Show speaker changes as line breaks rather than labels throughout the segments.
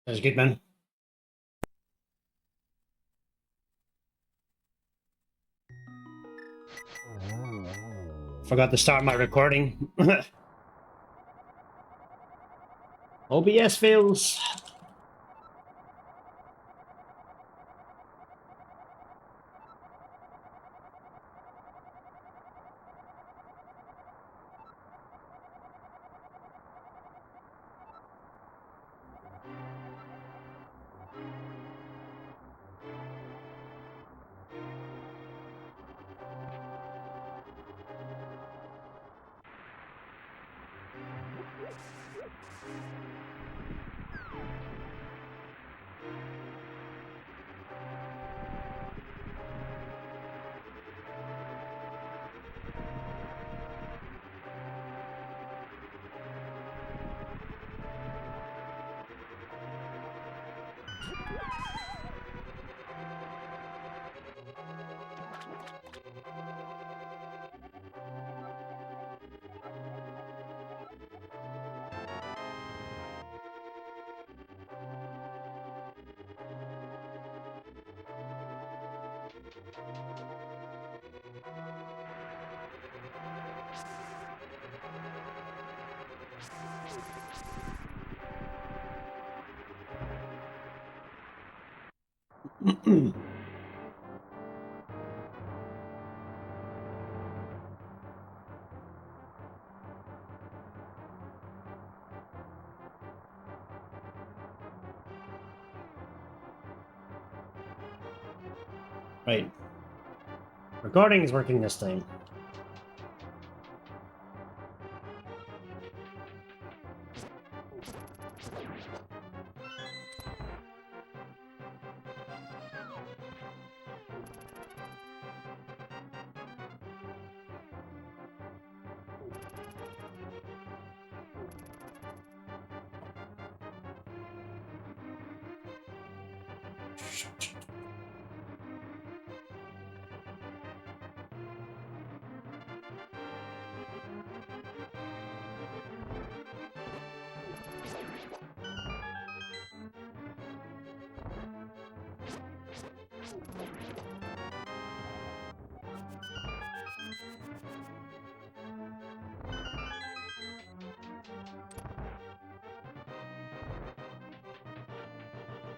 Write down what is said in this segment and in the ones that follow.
That was good, man. Forgot to start my recording. OBS fails. Right. Recording is working this time.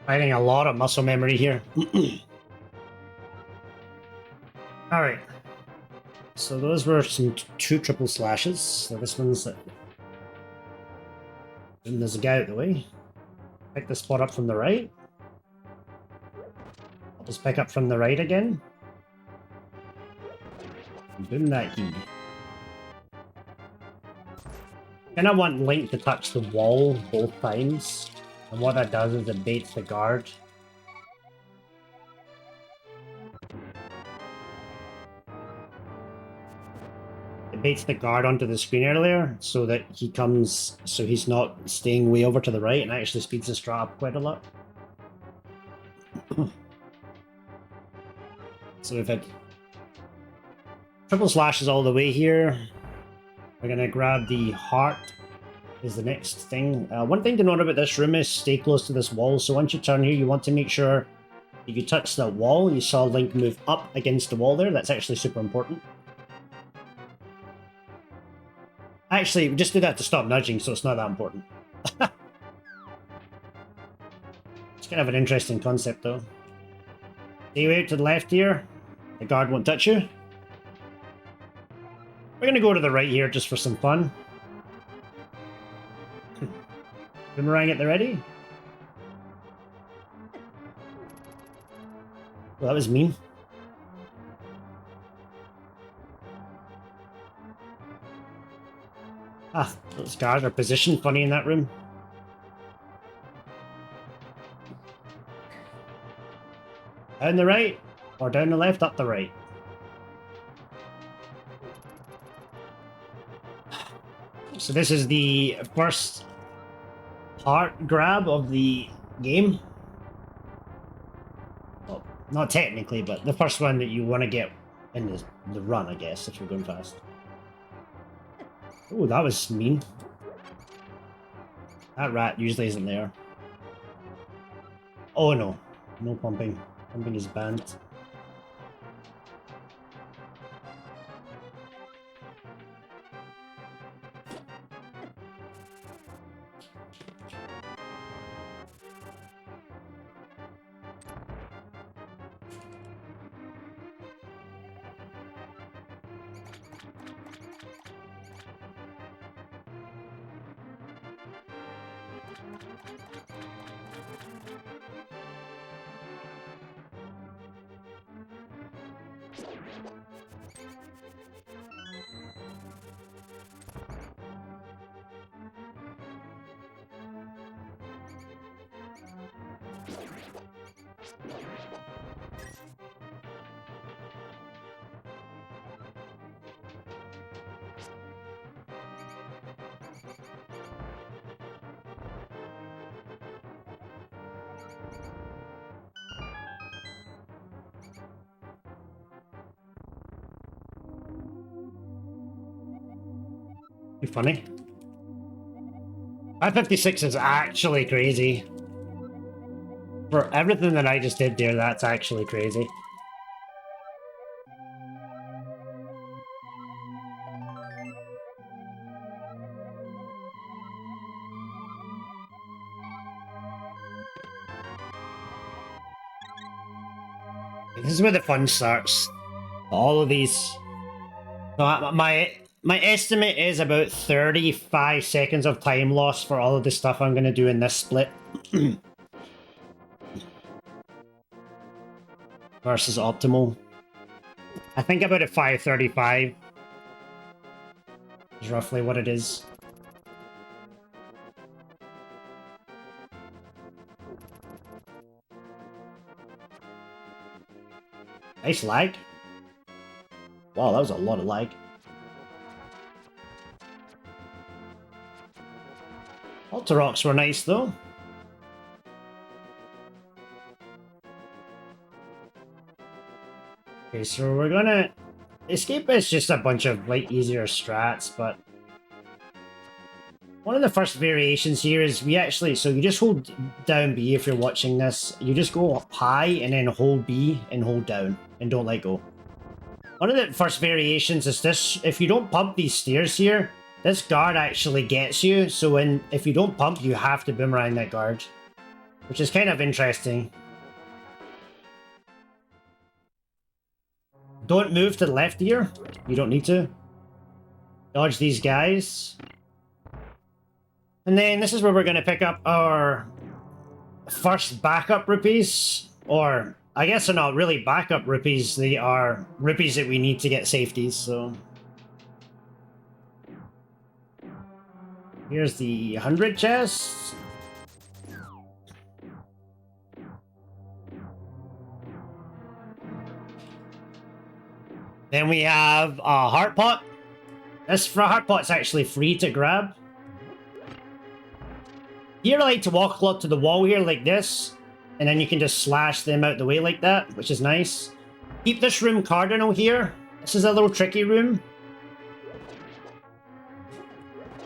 Finding a lot of muscle memory here. Alright. So those were two triple slashes. So this one's... and there's a guy out the way. Pick the spot up from the right. I'll just pick up from the right again. Boom that key. And I want Link to touch the wall both times. And what that does is it baits the guard. It baits the guard onto the screen earlier so that he comes, so he's not staying way over to the right and actually speeds the strat up quite a lot. So we've had triple slashes all the way here. We're gonna grab the heart is the next thing. One thing to note about this room is stay close to this wall. So once you turn here, you want to make sure if you touch that wall, you saw Link move up against the wall there. That's actually super important. Actually, we just do that to stop nudging, so it's not that important. It's kind of an interesting concept, though. Stay out to the left here. The guard won't touch you. We're going to go to the right here just for some fun. Boomerang at the ready. Well, that was mean. Ah, those guards are positioned funny in that room. Down the right, or down the left, up the right. So this is the first heart grab of the game. Well, not technically, but the first one that you want to get in the run, I guess, if you're going fast. Oh, that was mean. That rat usually isn't there. Oh no, no pumping. Pumping is banned. Be funny. 556 is actually crazy. For everything that I just did there, that's actually crazy. This is where the fun starts. All of these. So my estimate is about 35 seconds of time loss for all of the stuff I'm going to do in this split. Versus optimal. I think about a 5:35 is roughly what it is. Nice lag. Wow, that was a lot of lag. Alta rocks were nice though. Okay, so we're gonna... Escape is just a bunch of like easier strats, but one of the first variations here is we actually... So you just hold down B if you're watching this. You just go high and then hold B and hold down and don't let go. One of the first variations is this. If you don't pump these stairs here, this guard actually gets you. So if you don't pump, you have to boomerang that guard, which is kind of interesting. Don't move to the left here. You don't need to. Dodge these guys. And then this is where we're going to pick up our first backup rupees. Or, I guess they're not really backup rupees. They are rupees that we need to get safeties, so... Here's the 100 chest. Then we have a heart pot. This heart pot's actually free to grab. Here I like to walk a lot to the wall here like this, and then you can just slash them out the way like that, which is nice. Keep this room cardinal here. This is a little tricky room.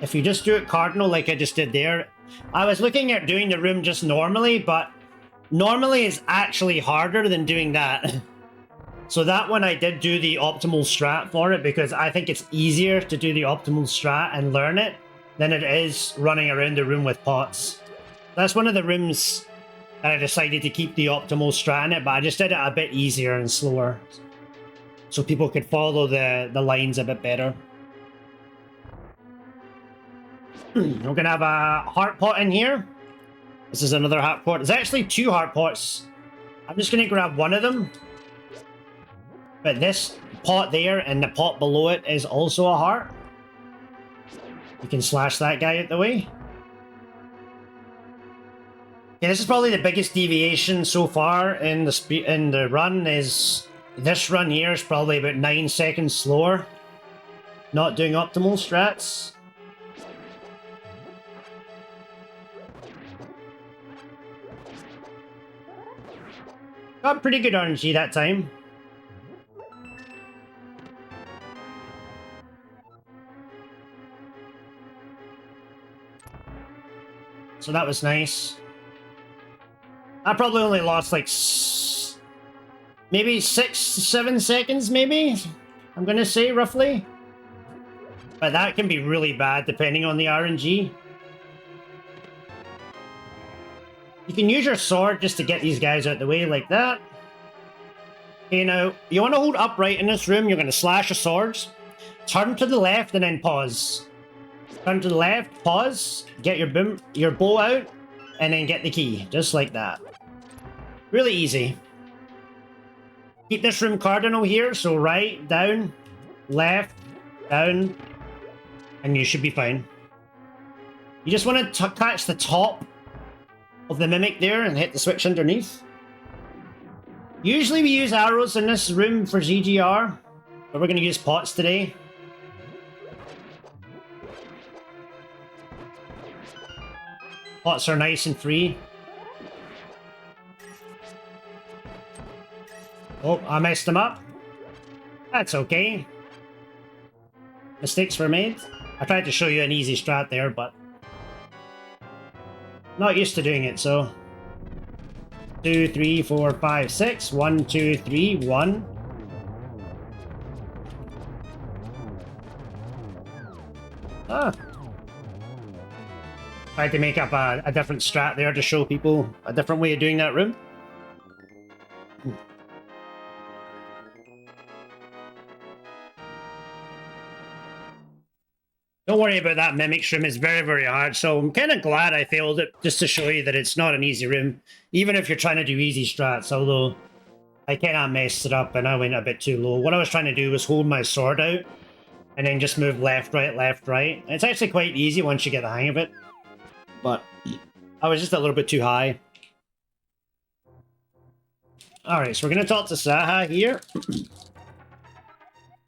If you just do it cardinal like I just did there, I was looking at doing the room just normally, but normally is actually harder than doing that. So that one I did do the optimal strat for it because I think it's easier to do the optimal strat and learn it than it is running around the room with pots. That's one of the rooms that I decided to keep the optimal strat in it, but I just did it a bit easier and slower so people could follow the lines a bit better. We're gonna have a heart pot in here. This is another heart pot. There's actually two heart pots. I'm just gonna grab one of them. But this pot there and the pot below it is also a heart. You can slash that guy out the way. Yeah, this is probably the biggest deviation so far in the run. Is this run here is probably about 9 seconds slower. Not doing optimal strats. Got pretty good RNG that time. So that was nice. I probably only lost like maybe 6-7 seconds, maybe? I'm gonna say, roughly. But that can be really bad depending on the RNG. You can use your sword just to get these guys out of the way like that. Okay, now, you want to hold upright in this room, you're going to slash your swords. Turn to the left and then pause. Turn to the left, pause, get your bow out, and then get the key, just like that. Really easy. Keep this room cardinal here, so right, down, left, down, and you should be fine. You just want to catch the top of the mimic there and hit the switch underneath. Usually we use arrows in this room for ZGR, but we're going to use pots today. Pots are nice and free. Oh, I messed them up. That's okay. Mistakes were made. I tried to show you an easy strat there, but not used to doing it, so 2, 3, 4, 5, 6. 1, 2, 3, 1. Ah. Tried to make up a different strat there to show people a different way of doing that room. Don't worry about that Mimics room, it's very, very hard, so I'm kind of glad I failed it, just to show you that it's not an easy room, even if you're trying to do easy strats, although I kind of messed it up and I went a bit too low. What I was trying to do was hold my sword out, and then just move left, right. It's actually quite easy once you get the hang of it, but I was just a little bit too high. Alright, so we're going to talk to Saha here.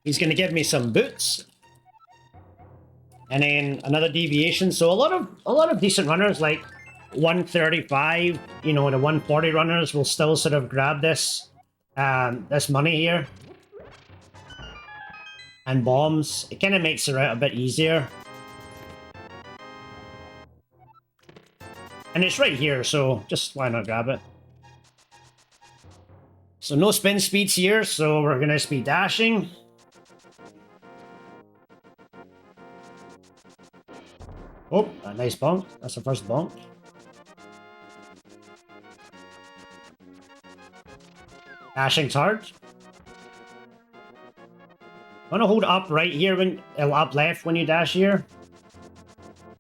He's going to give me some boots. And then another deviation. So a lot of decent runners, like 135, you know, the 140 runners will still sort of grab this this money here. And bombs. It kind of makes the route a bit easier. And it's right here, so just why not grab it? So no spin speeds here, so we're gonna just be dashing. Oh, a nice bonk. That's the first bonk. Dashing's hard. Want to hold up right here when up left when you dash here.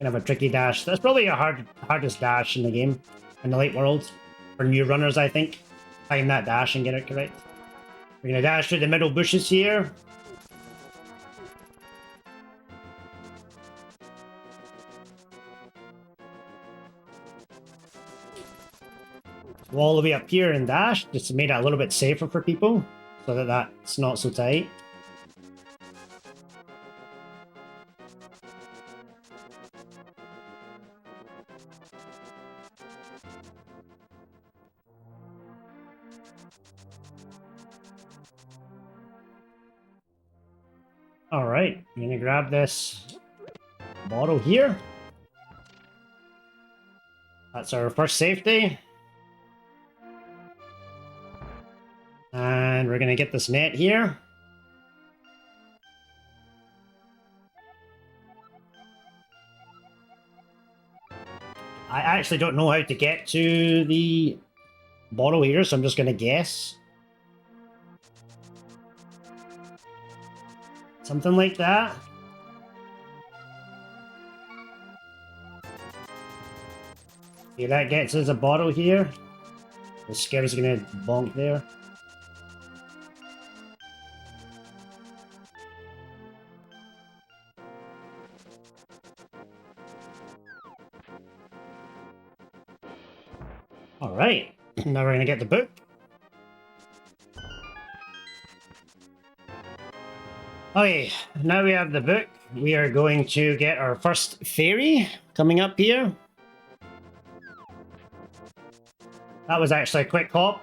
Kind of a tricky dash. That's probably a hardest dash in the game, in the late world, for new runners, I think. Time that dash and get it correct. We're gonna dash through the middle bushes here. Go all the way up here and dash, just to make it a little bit safer for people, so that that's not so tight. Alright, I'm gonna grab this bottle here. That's our first safety. And we're gonna get this net here. I actually don't know how to get to the bottle here, so I'm just gonna guess. Something like that. Okay, that gets us a bottle here. The skiv's gonna bonk there. Alright, now we're gonna get the book. Okay, now we have the book. We are going to get our first fairy coming up here. That was actually a quick hop.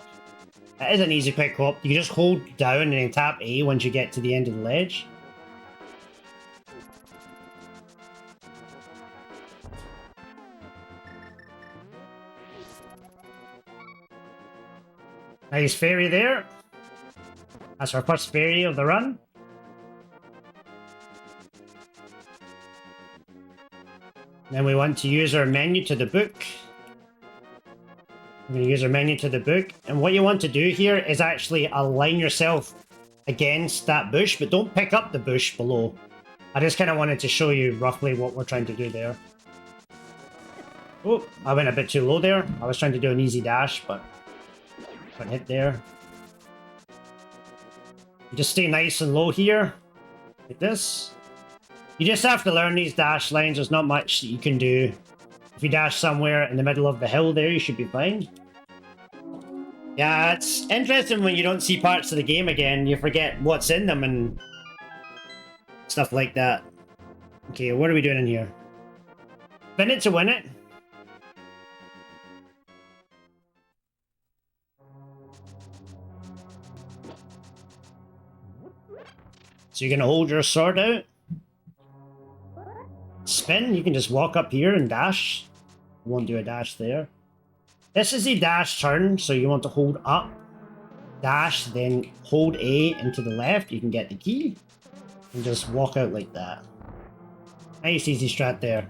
It is an easy quick hop. You just hold down and then tap A once you get to the end of the ledge. Nice fairy there. That's our first fairy of the run. Then we want to use our menu to the book. We're going to use our menu to the book. And what you want to do here is actually align yourself against that bush, but don't pick up the bush below. I just kind of wanted to show you roughly what we're trying to do there. Oh, I went a bit too low there. I was trying to do an easy dash, but couldn't hit there. You just stay nice and low here, like this. You just have to learn these dash lines. There's not much that you can do. If you dash somewhere in the middle of the hill there, you should be fine. Yeah, it's interesting when you don't see parts of the game again. You forget what's in them and stuff like that. Okay, what are we doing in here? Spin it to win it. So you're going to hold your sword out. Spin, you can just walk up here and dash. Won't do a dash there. This is the dash turn, so you want to hold up, dash, then hold A into the left. You can get the key and just walk out like that. Nice easy strat there.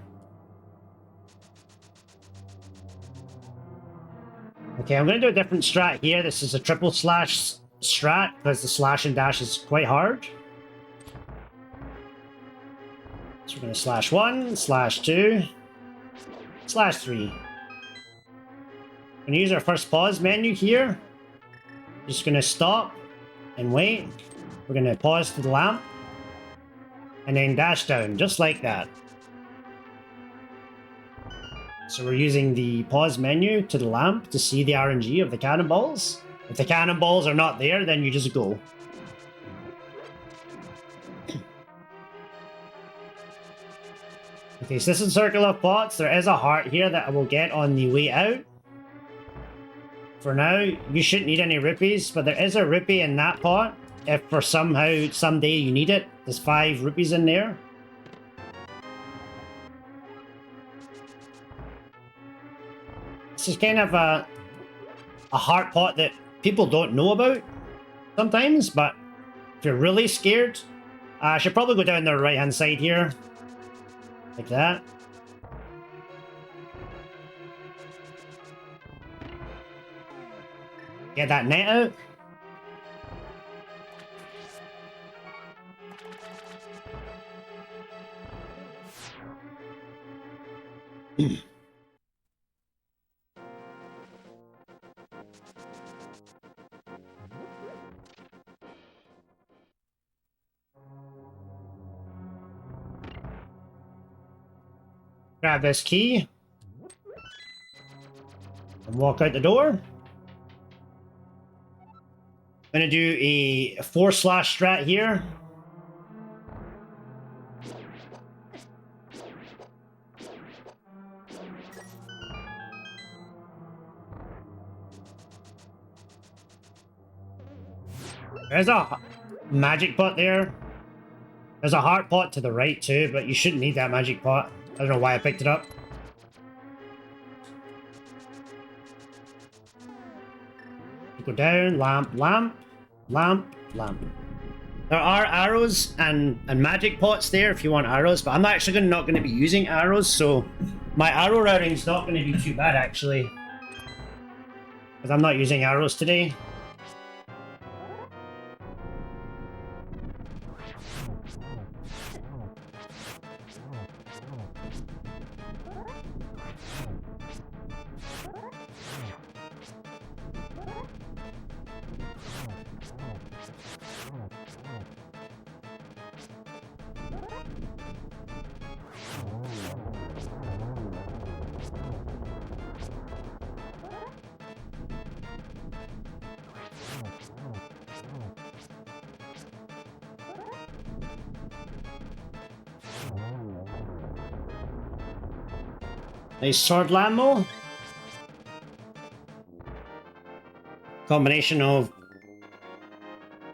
Okay, I'm going to do a different strat here. This is a triple slash strat because the slash and dash is quite hard. So we're going to slash 1, slash 2, slash 3. We're going to use our first pause menu here. Just going to stop and wait. We're going to pause to the lamp. And then dash down, just like that. So we're using the pause menu to the lamp to see the RNG of the cannonballs. If the cannonballs are not there, then you just go. Okay, so this is Circle of Pots. There is a heart here that I will get on the way out. For now, you shouldn't need any rupees, but there is a rupee in that pot. If for somehow, someday you need it, there's 5 rupees in there. This is kind of a heart pot that people don't know about sometimes, but if you're really scared, I should probably go down the right-hand side here. Like that. Get that net out. Grab this key. And walk out the door. I'm going to do a 4 slash strat here. There's a magic pot there. There's a heart pot to the right too, but you shouldn't need that magic pot. I don't know why I picked it up. You go down, lamp, lamp, lamp, lamp. There are arrows and magic pots there if you want arrows, but I'm actually not going to be using arrows, so my arrow routing's not going to be too bad actually. Because I'm not using arrows today. Nice sword Lambo. Combination of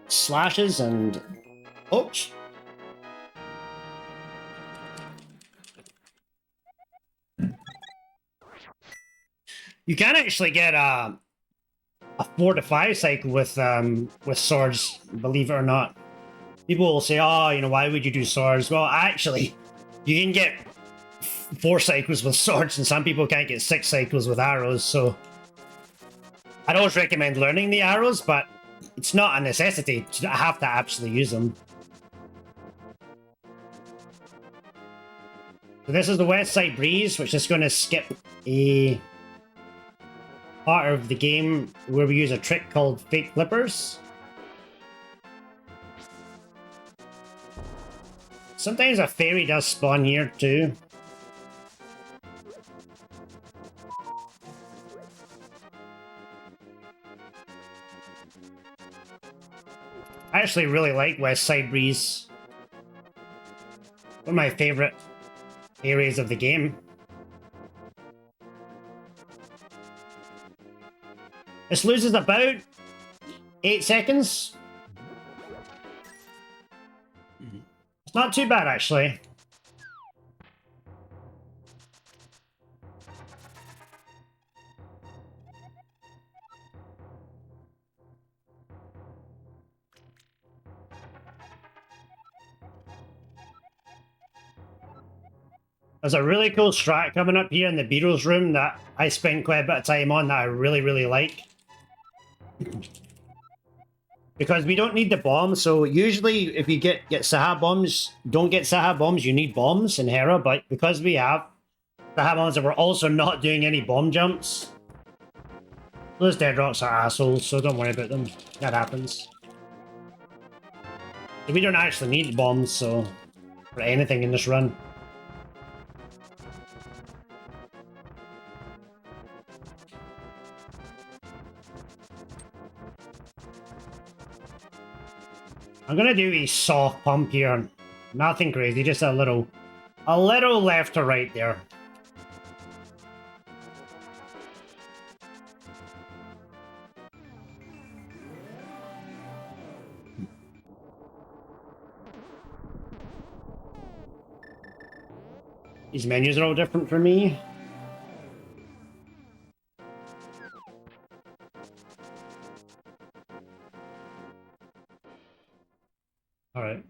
slashes and oops. You can actually get a 4 to 5 cycle with swords, believe it or not. People will say, oh, you know, why would you do swords? Well, actually, you can get 4 cycles with swords, and some people can't get 6 cycles with arrows, so I'd always recommend learning the arrows, but it's not a necessity to have to actually use them. So this is the West Side Breeze, which is going to skip a part of the game where we use a trick called fake flippers. Sometimes a fairy does spawn here too. I actually really like West Side Breeze. One of my favorite areas of the game. This loses about 8 seconds. It's not too bad, actually. There's a really cool strat coming up here in the Beatles room that I spent quite a bit of time on that I really, really like. Because we don't need the bomb, so usually if you get Saha bombs, don't get Saha bombs, you need bombs in Hera, but because we have Saha bombs and we're also not doing any bomb jumps, those dead rocks are assholes, so don't worry about them. That happens. So we don't actually need bombs, so for anything in this run. I'm gonna do a soft pump here. Nothing crazy, just a little left or right there. These menus are all different for me. Alright.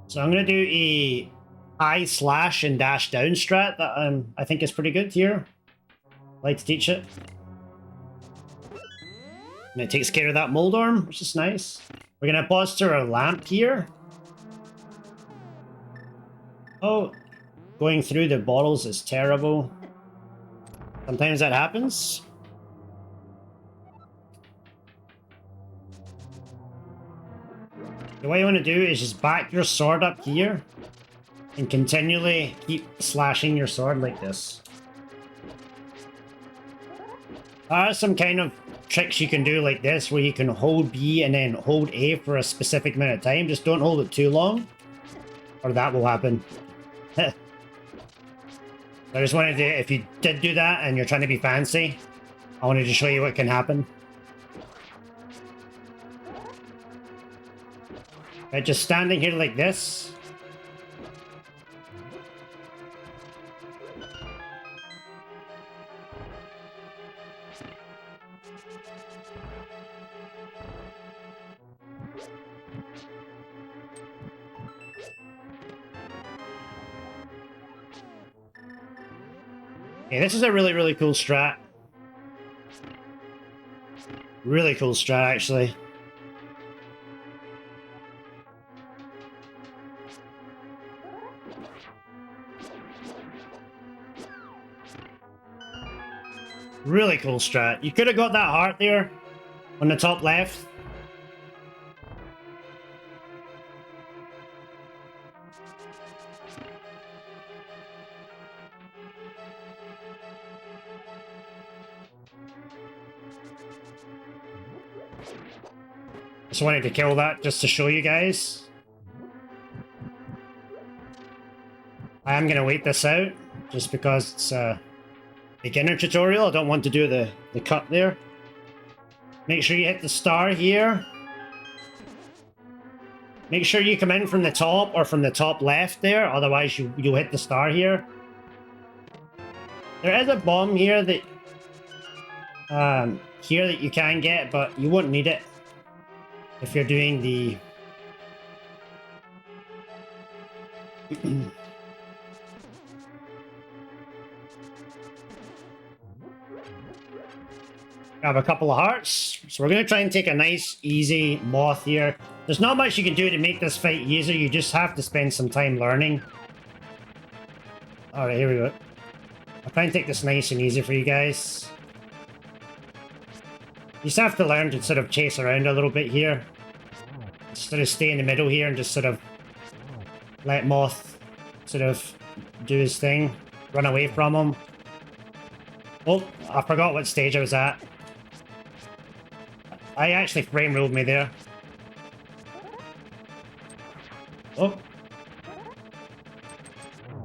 So I'm going to do a high slash and dash down strat that I think is pretty good here. I like to teach it. And it takes care of that mold arm, which is nice. We're going to pause to our lamp here. Oh, going through the bottles is terrible. Sometimes that happens. So what you want to do is just back your sword up here and continually keep slashing your sword like this. There are some kind of tricks you can do like this where you can hold B and then hold A for a specific amount of time. Just don't hold it too long or that will happen. I just wanted to, if you did do that and you're trying to be fancy, I wanted to show you what can happen. Right, just standing here like this. Okay, this is a really, really cool strat. Really cool strat, actually. Really cool strat. You could have got that heart there on the top left. Just wanted to kill that just to show you guys. I am going to wait this out just because it's a beginner tutorial. I don't want to do the cut there. Make sure you hit the star here. Make sure you come in from the top or from the top left there, otherwise you'll hit the star here. There is a bomb here that here that you can get, but you won't need it if you're doing the... Grab a couple of hearts. So we're going to try and take a nice, easy moth here. There's not much you can do to make this fight easier. You just have to spend some time learning. Alright, here we go. I'll try and take this nice and easy for you guys. You just have to learn to sort of chase around a little bit here. Sort of stay in the middle here and just sort of let Moth sort of do his thing. Run away from him. Oh, I forgot what stage I was at. I actually frame ruled me there. Oh.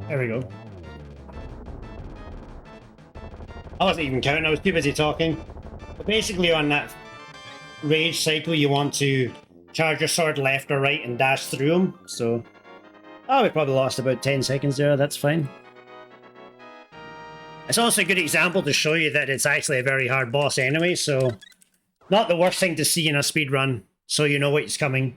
There we go. I wasn't even counting, I was too busy talking. But basically on that rage cycle you want to charge your sword left or right and dash through them, so... Oh, we probably lost about 10 seconds there, that's fine. It's also a good example to show you that it's actually a very hard boss anyway, so... Not the worst thing to see in a speedrun, so you know what's coming.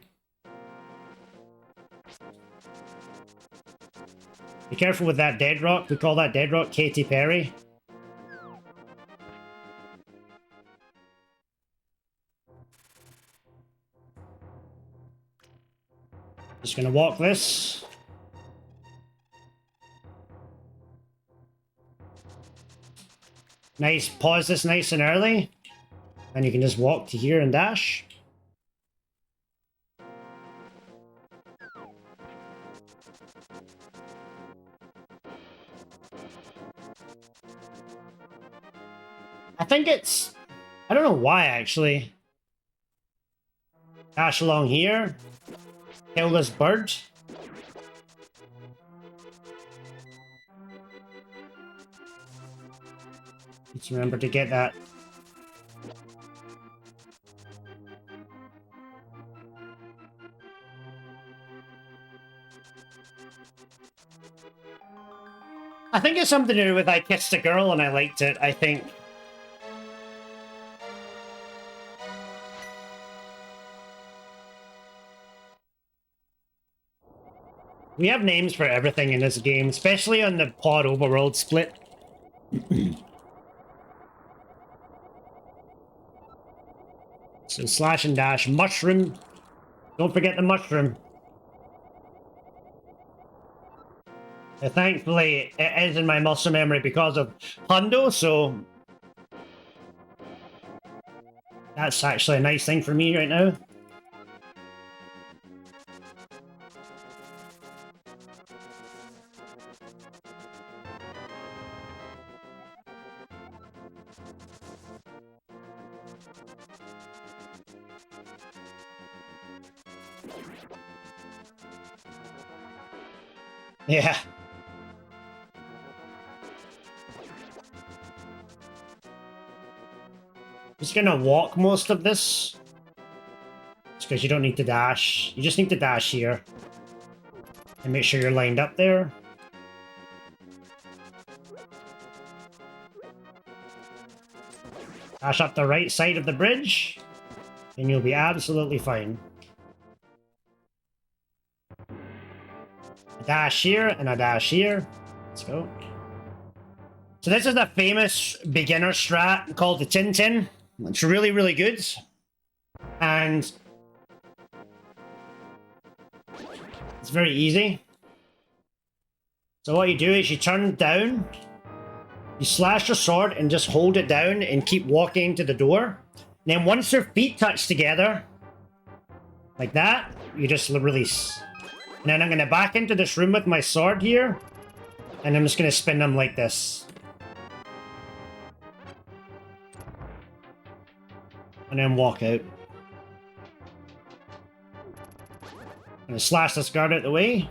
Be careful with that dead rock, we call that dead rock Katy Perry. Just gonna walk this. Nice, pause this nice and early. And you can just walk to here and dash. I think it's... I don't know why, actually. Dash along here. Kill this bird. Let's remember to get that. I think it's something to do with I kissed a girl and I liked it, I think. We have names for everything in this game, especially on the pod overworld split. So slash and dash. Mushroom. Don't forget the mushroom. Thankfully, it is in my muscle memory because of Hundo, so... That's actually a nice thing for me right now. Yeah. Just gonna walk most of this. It's because you don't need to dash. You just need to dash here. And make sure you're lined up there. Dash up the right side of the bridge. And you'll be absolutely fine. A dash here and a dash here. Let's go. So this is a famous beginner strat called the Tintin. It's really, really good. And it's very easy. So what you do is you turn down, you slash your sword and just hold it down and keep walking to the door. And then once your feet touch together, like that, you just release. And then I'm going to back into this room with my sword here. And I'm just going to spin them like this. And then walk out. And slash this guard out the way.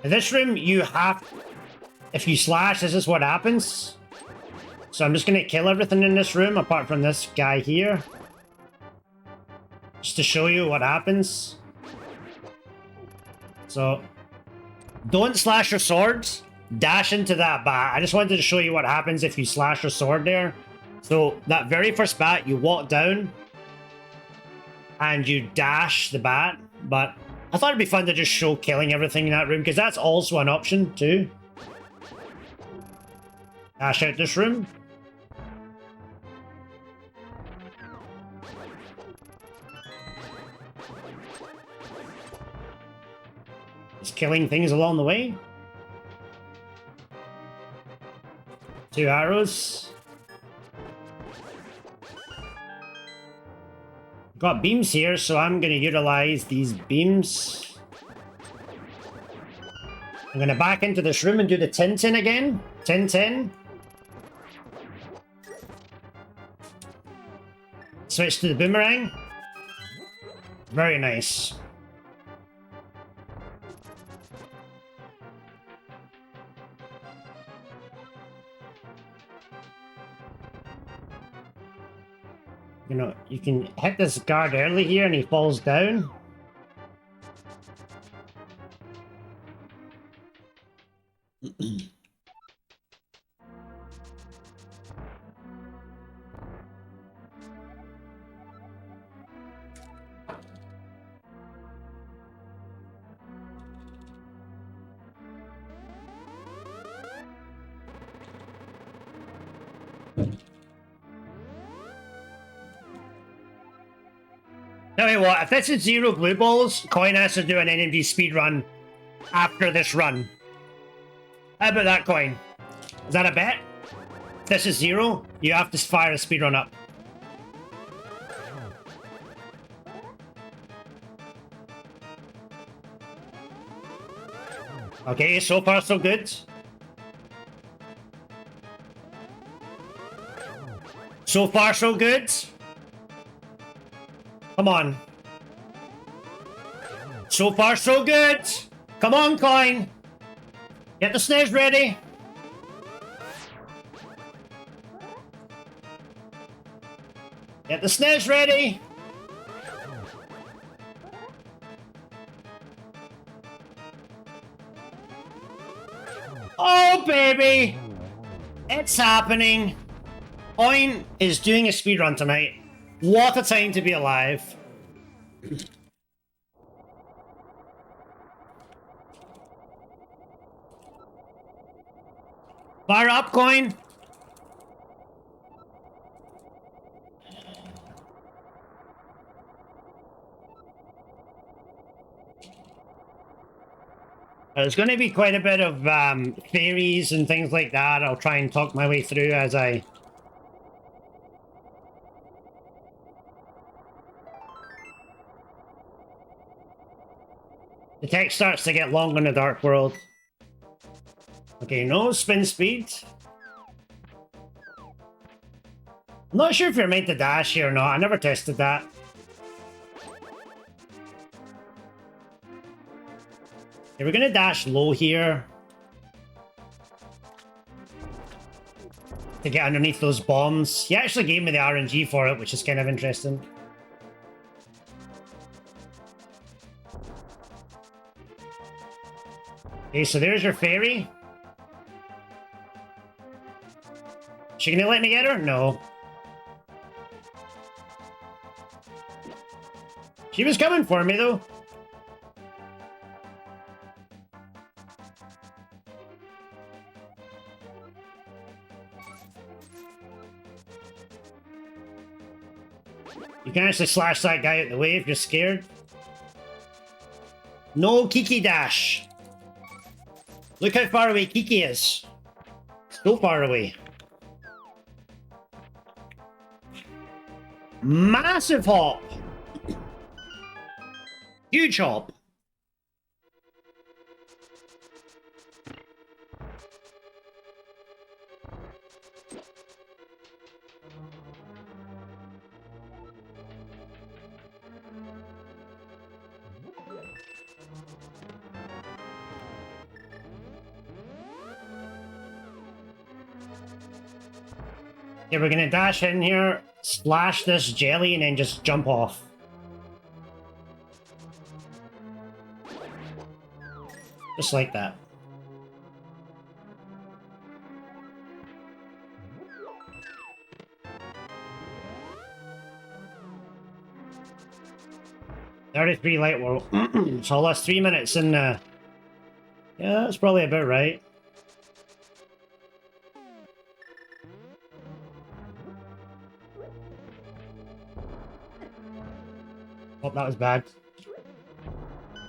In this room, you have... If you slash, this is what happens. So I'm just going to kill everything in this room, apart from this guy here. Just to show you what happens. So, don't slash your swords. dash into that bat. I just wanted to show you what happens if you slash your sword there. So that very first bat, you walk down and you dash the bat, but I thought it'd be fun to just show killing everything in that room, because that's also an option too. Dash out this room. Just killing things along the way. 2 arrows. Got beams here, so I'm going to utilize these beams. I'm going to back into this room and do the 10-10 again. 10-10. Switch to the boomerang. Very nice. You know, you can hit this guard early here and he falls down. Tell you what, if this is 0 blue balls, Coin has to do an NMG speedrun after this run. How about that, Coin? Is that a bet? If this is 0, you have to fire a speedrun up. Okay, so far so good. So far so good. Come on. So far, so good. Come on, Coin. Get the snares ready. Get the snares ready. Oh, baby. It's happening. Coin is doing a speedrun tonight. What a time to be alive. Fire up, Coin. There's going to be quite a bit of fairies and things like that. I'll try and talk my way through as I... The text starts to get long in the Dark World. Okay, no spin speed. I'm not sure if you're meant to dash here or not. I never tested that. Okay, we're gonna dash low here to get underneath those bombs. He actually gave me the RNG for it, which is kind of interesting. Okay, so there's your fairy. She gonna let me get her? No. She was coming for me, though. You can actually slash that guy out the way if you're scared. No Kiki dash. Look how far away Kiki is. So far away. Massive hop. Huge hop. Okay, we're gonna dash in here, slash this jelly, and then just jump off. Just like that. 33 light world. So I lost 3 minutes in yeah, that's probably about right. Oh, that was bad.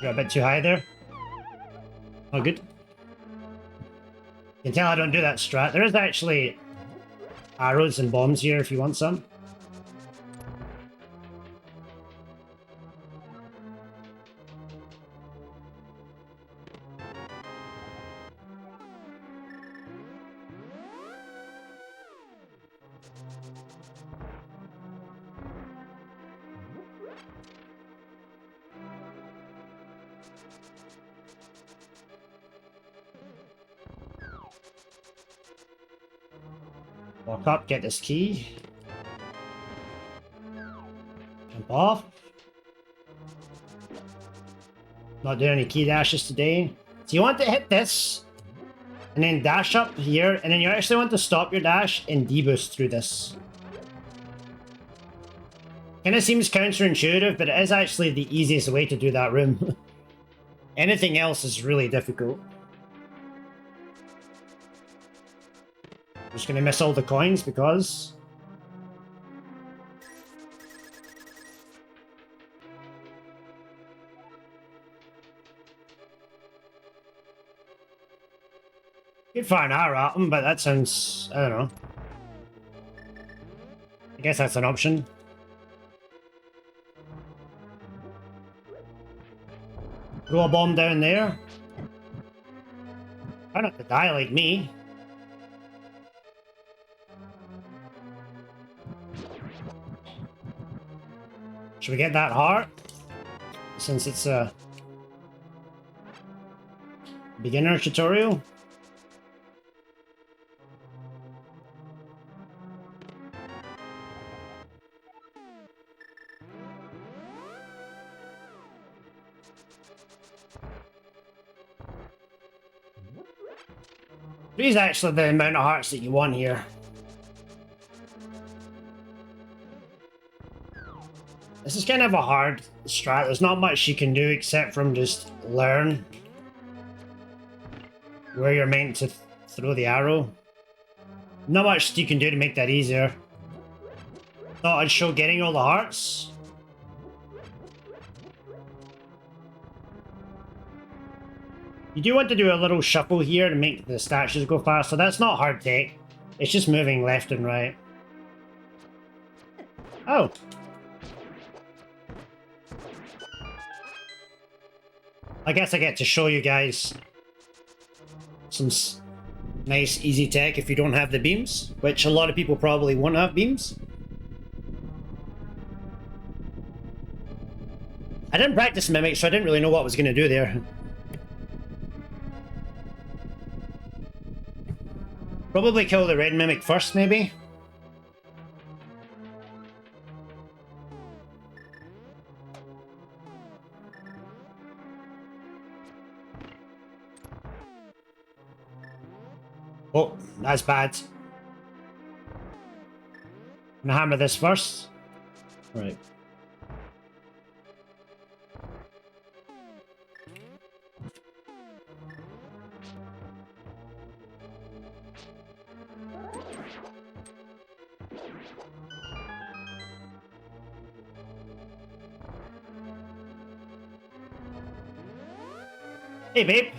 Got a bit too high there. Oh, good. You can tell I don't do that strat. There is actually arrows and bombs here if you want some. Walk up, get this key. Jump off. Not doing any key dashes today. So you want to hit this, and then dash up here, and then you actually want to stop your dash and deboost through this. Kind of seems counterintuitive, but it is actually the easiest way to do that room. Anything else is really difficult. Just gonna miss all the coins because... Could fire an arrow at him, but that sounds... I don't know. I guess that's an option. Throw a bomb down there. Try not to die like me. Should we get that heart? Since it's a beginner tutorial. Three's actually the amount of hearts that you want here. This is kind of a hard strat. There's not much you can do except from just learn where you're meant to throw the arrow. Not much you can do to make that easier. Thought I'd show getting all the hearts. You do want to do a little shuffle here to make the statues go faster. That's not hard tech. It's just moving left and right. Oh. I guess I get to show you guys some nice easy tech if you don't have the beams, which a lot of people probably won't have beams. I didn't practice Mimic, so I didn't really know what I was going to do there. Probably kill the red Mimic first, maybe? Oh, that's bad. I'm gonna hammer this first. Right. Hey, babe.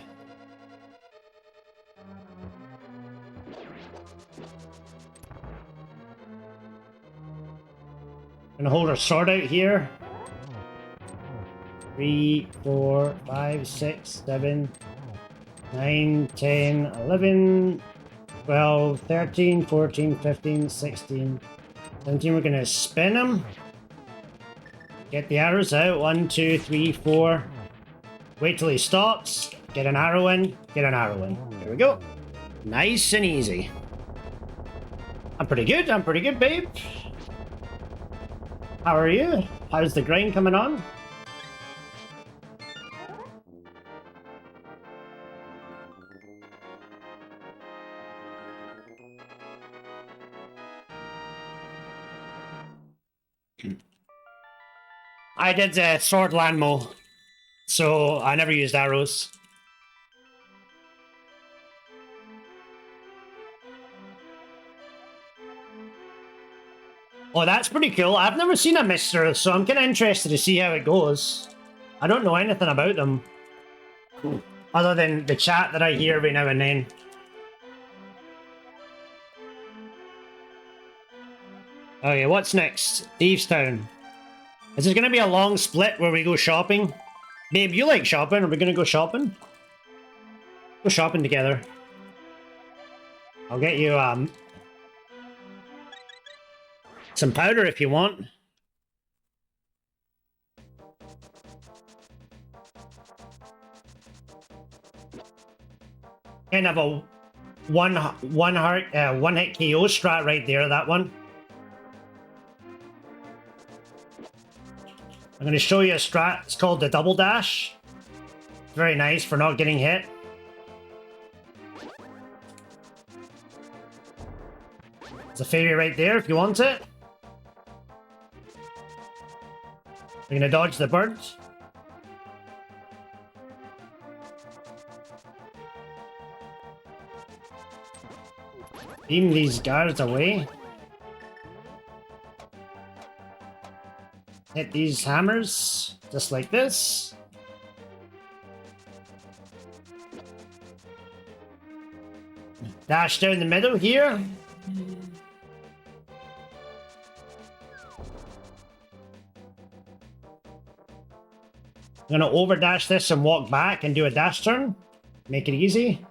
Gonna hold our sword out here. 3, 4, 5, 6, 7, 9, 10, 11, 12, 13, 14, 15, 16, 17. We're gonna spin them. Get the arrows out. 1, 2, 3, 4. Wait till he stops. Get an arrow in. Get an arrow in. There we go. Nice and easy. I'm pretty good. I'm pretty good, babe. How are you? How's the grind coming on? I did sword landmo, so I never used arrows. Oh, that's pretty cool. I've never seen a Mister, so I'm kind of interested to see how it goes. I don't know anything about them. Cool. Other than the chat that I hear every now and then. Okay, what's next? Thieves Town. Is this going to be a long split where we go shopping? Babe, you like shopping? Are we going to go shopping? Go shopping together. I'll get you some powder if you want. Kind of a one hit KO strat right there, that one. I'm going to show you a strat. It's called the double dash. Very nice for not getting hit. There's a fairy right there if you want it. We're going to dodge the bird. Beam these guards away. Hit these hammers, just like this. Dash down the middle here. I'm gonna overdash this and walk back and do a dash turn. Make it easy.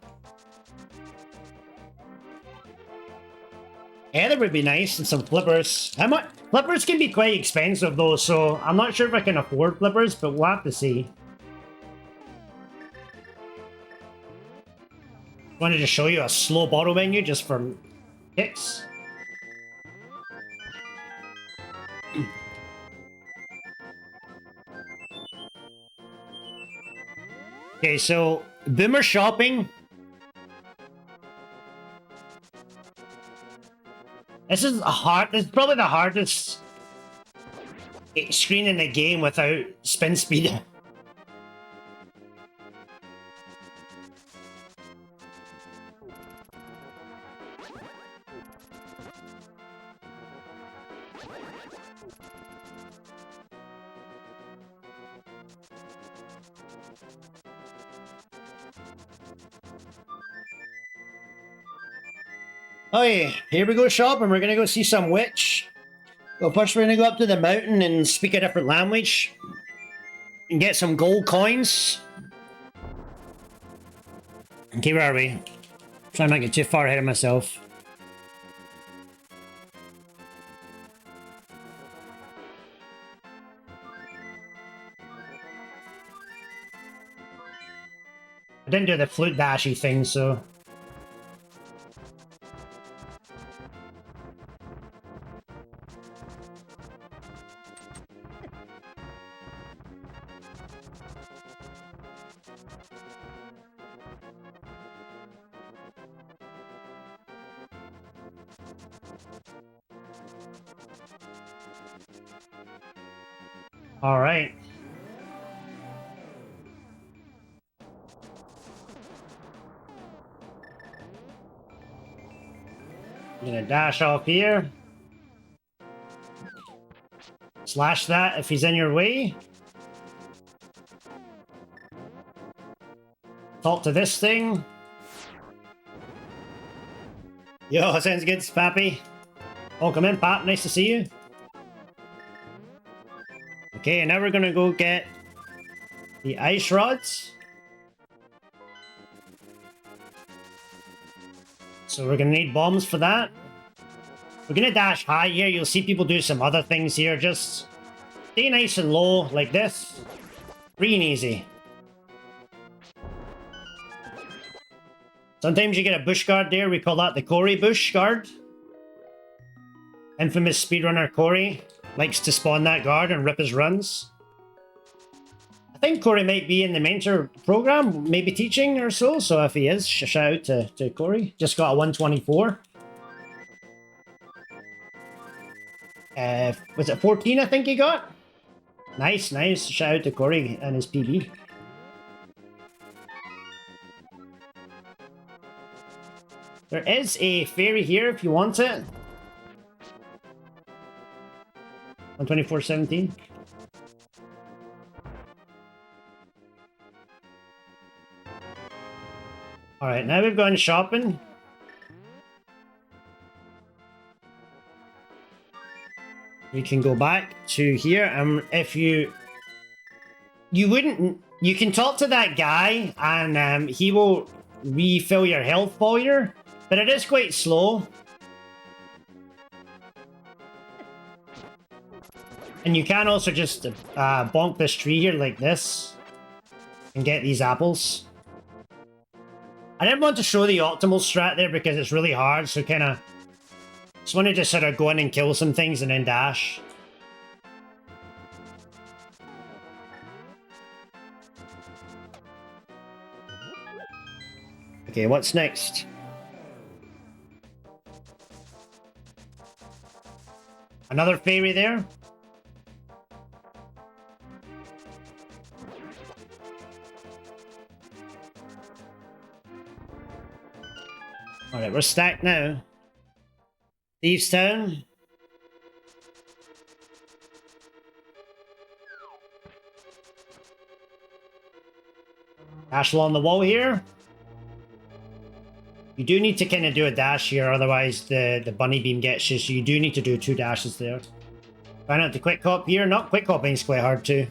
Either would be nice and some flippers. How much? Flippers can be quite expensive though, so I'm not sure if I can afford flippers, but we'll have to see. Wanted to show you a slow bottle menu just for kicks. Okay, so boomer shopping. This is probably the hardest screen in the game without spin speed. Okay, here we go shopping. We're gonna go see some witch. Well, first we're gonna go up to the mountain and speak a different language. And get some gold coins. Okay, where are we? Try not to get too far ahead of myself. I didn't do the flute dashy thing, so... All right. I'm gonna dash off here. Slash that if he's in your way. Talk to this thing. Yo, sounds good, Pappy. Oh, come in, Pap. Nice to see you. Okay, and now we're gonna go get the ice rods. So we're gonna need bombs for that. We're gonna dash high here. You'll see people do some other things here. Just stay nice and low like this. Free and easy. Sometimes you get a bush guard there. We call that the Corey bush guard. Infamous speedrunner Corey likes to spawn that guard and rip his runs. I think Corey might be in the mentor program, maybe teaching or so. So if he is, shout out to Corey. Just got a 124. Was it 14 I think he got? Nice, nice. Shout out to Corey and his PB. There is a fairy here if you want it. On 2417. Alright, now we've gone shopping. We can go back to here, and if you can talk to that guy, and he will refill your health for you, but it is quite slow. And you can also just bonk this tree here like this, and get these apples. I didn't want to show the optimal strat there because it's really hard, so kind of just wanted to sort of go in and kill some things and then dash. Okay, what's next? Another fairy there? Alright, we're stacked now. Thieves Town. Dash along the wall here. You do need to kind of do a dash here, otherwise the bunny beam gets you, so you do need to do 2 dashes there. Find out the quick hop here. Not quick hopping is quite hard too.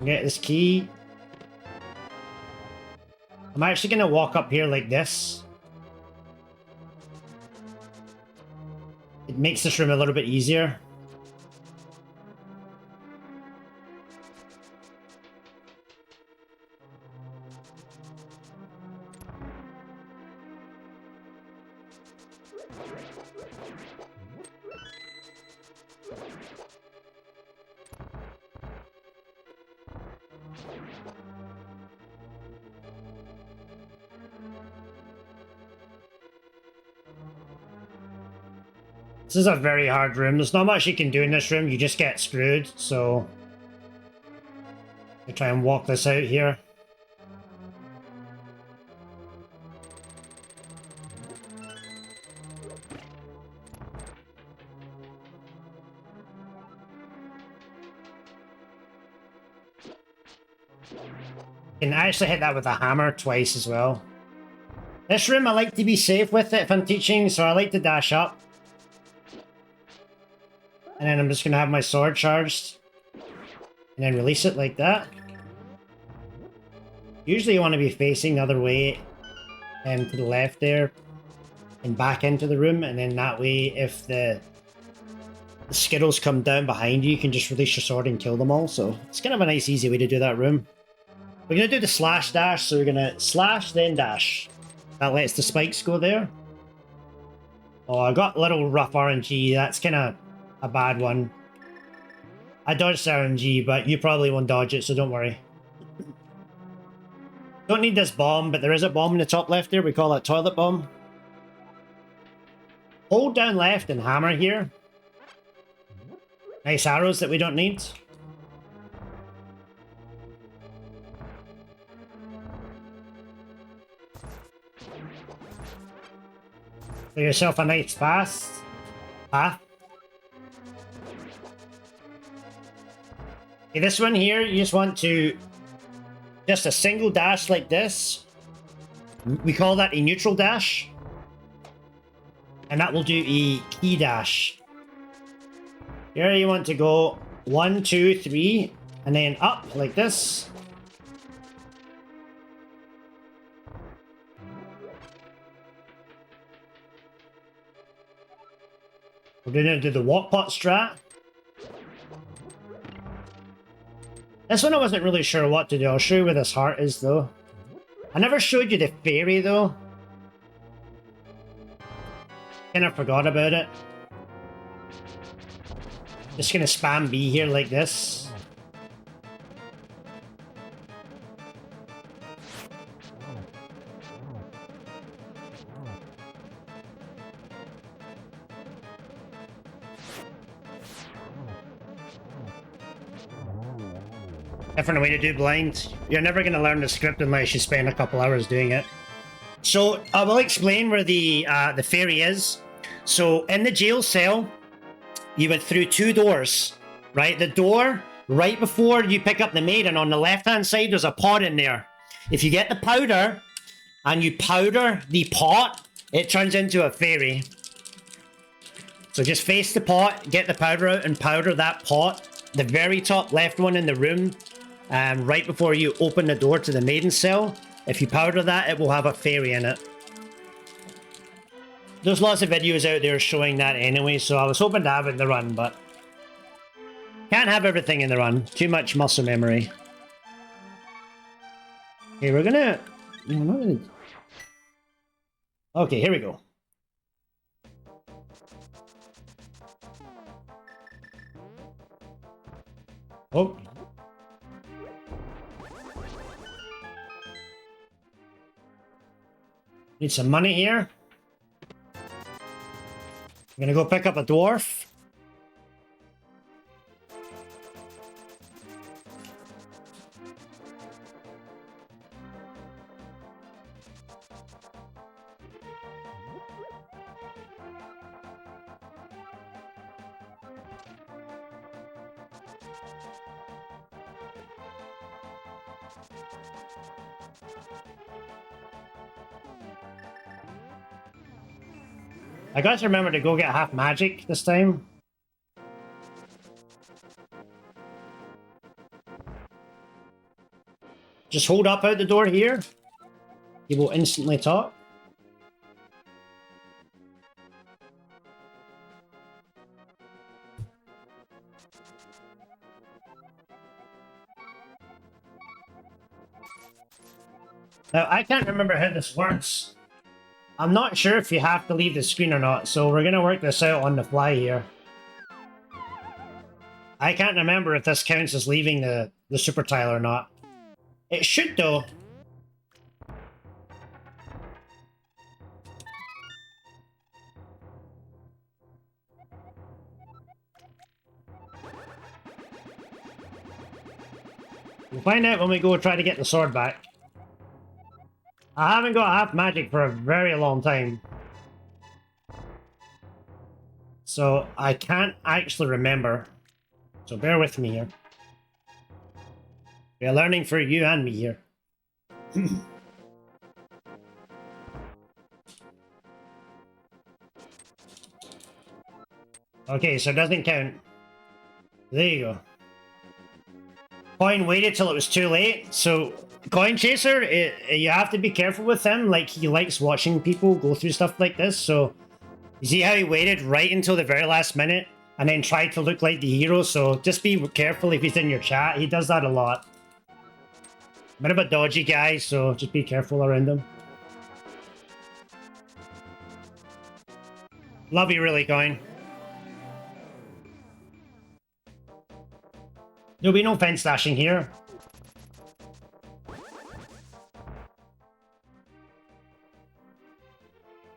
Get this key. I'm actually going to walk up here like this. It makes this room a little bit easier. This is a very hard room. There's not much you can do in this room. You just get screwed, so I try and walk this out here. You can actually hit that with a hammer twice as well. This room, I like to be safe with it if I'm teaching, so I like to dash up. And then I'm just going to have my sword charged. And then release it like that. Usually you want to be facing the other way. And to the left there. And back into the room. And then that way, if the Skittles come down behind you, you can just release your sword and kill them all. So it's kind of a nice, easy way to do that room. We're going to do the slash dash. So we're going to slash, then dash. That lets the spikes go there. Oh, I got a little rough RNG. That's kind of a bad one. I dodged RNG, but you probably won't dodge it, so don't worry. Don't need this bomb, but there is a bomb in the top left there. We call that toilet bomb. Hold down left and hammer here. Nice arrows that we don't need. Clear yourself a nice path. Okay, this one here, you just want to just a single dash like this. We call that a neutral dash. And that will do a key dash. Here you want to go 1, 2, 3, and then up like this. We're going to do the walk pot strat. This one I wasn't really sure what to do. I'll show you where this heart is though. I never showed you the fairy though. Kind of forgot about it. Just gonna spam B here like this. Different way to do blind. You're never going to learn the script unless you spend a couple hours doing it. So I will explain where the fairy is. So in the jail cell, you went through 2 doors, right? The door right before you pick up the maiden on the left-hand side, there's a pot in there. If you get the powder and you powder the pot, it turns into a fairy. So just face the pot, get the powder out and powder that pot. The very top left one in the room, right before you open the door to the maiden cell. If you powder that, it will have a fairy in it. There's lots of videos out there showing that anyway, so I was hoping to have it in the run, but can't have everything in the run. Too much muscle memory. Okay, we're gonna... Okay, here we go. Oh. Need some money here. I'm gonna go pick up a dwarf. I got to remember to go get half magic this time. Just hold up out the door here. He will instantly talk. Now, I can't remember how this works. I'm not sure if you have to leave the screen or not, so we're going to work this out on the fly here. I can't remember if this counts as leaving the super tile or not. It should, though. We'll find out when we go try to get the sword back. I haven't got half magic for a very long time. So I can't actually remember. So bear with me here. We're learning for you and me here. Okay, so it doesn't count. There you go. Coin waited till it was too late, so Coin Chaser, you have to be careful with him. Like, he likes watching people go through stuff like this, so you see how he waited right until the very last minute and then tried to look like the hero, so just be careful if he's in your chat. He does that a lot. Bit of a dodgy guy, so just be careful around him. Love you really, Coin. There'll be no fence dashing here.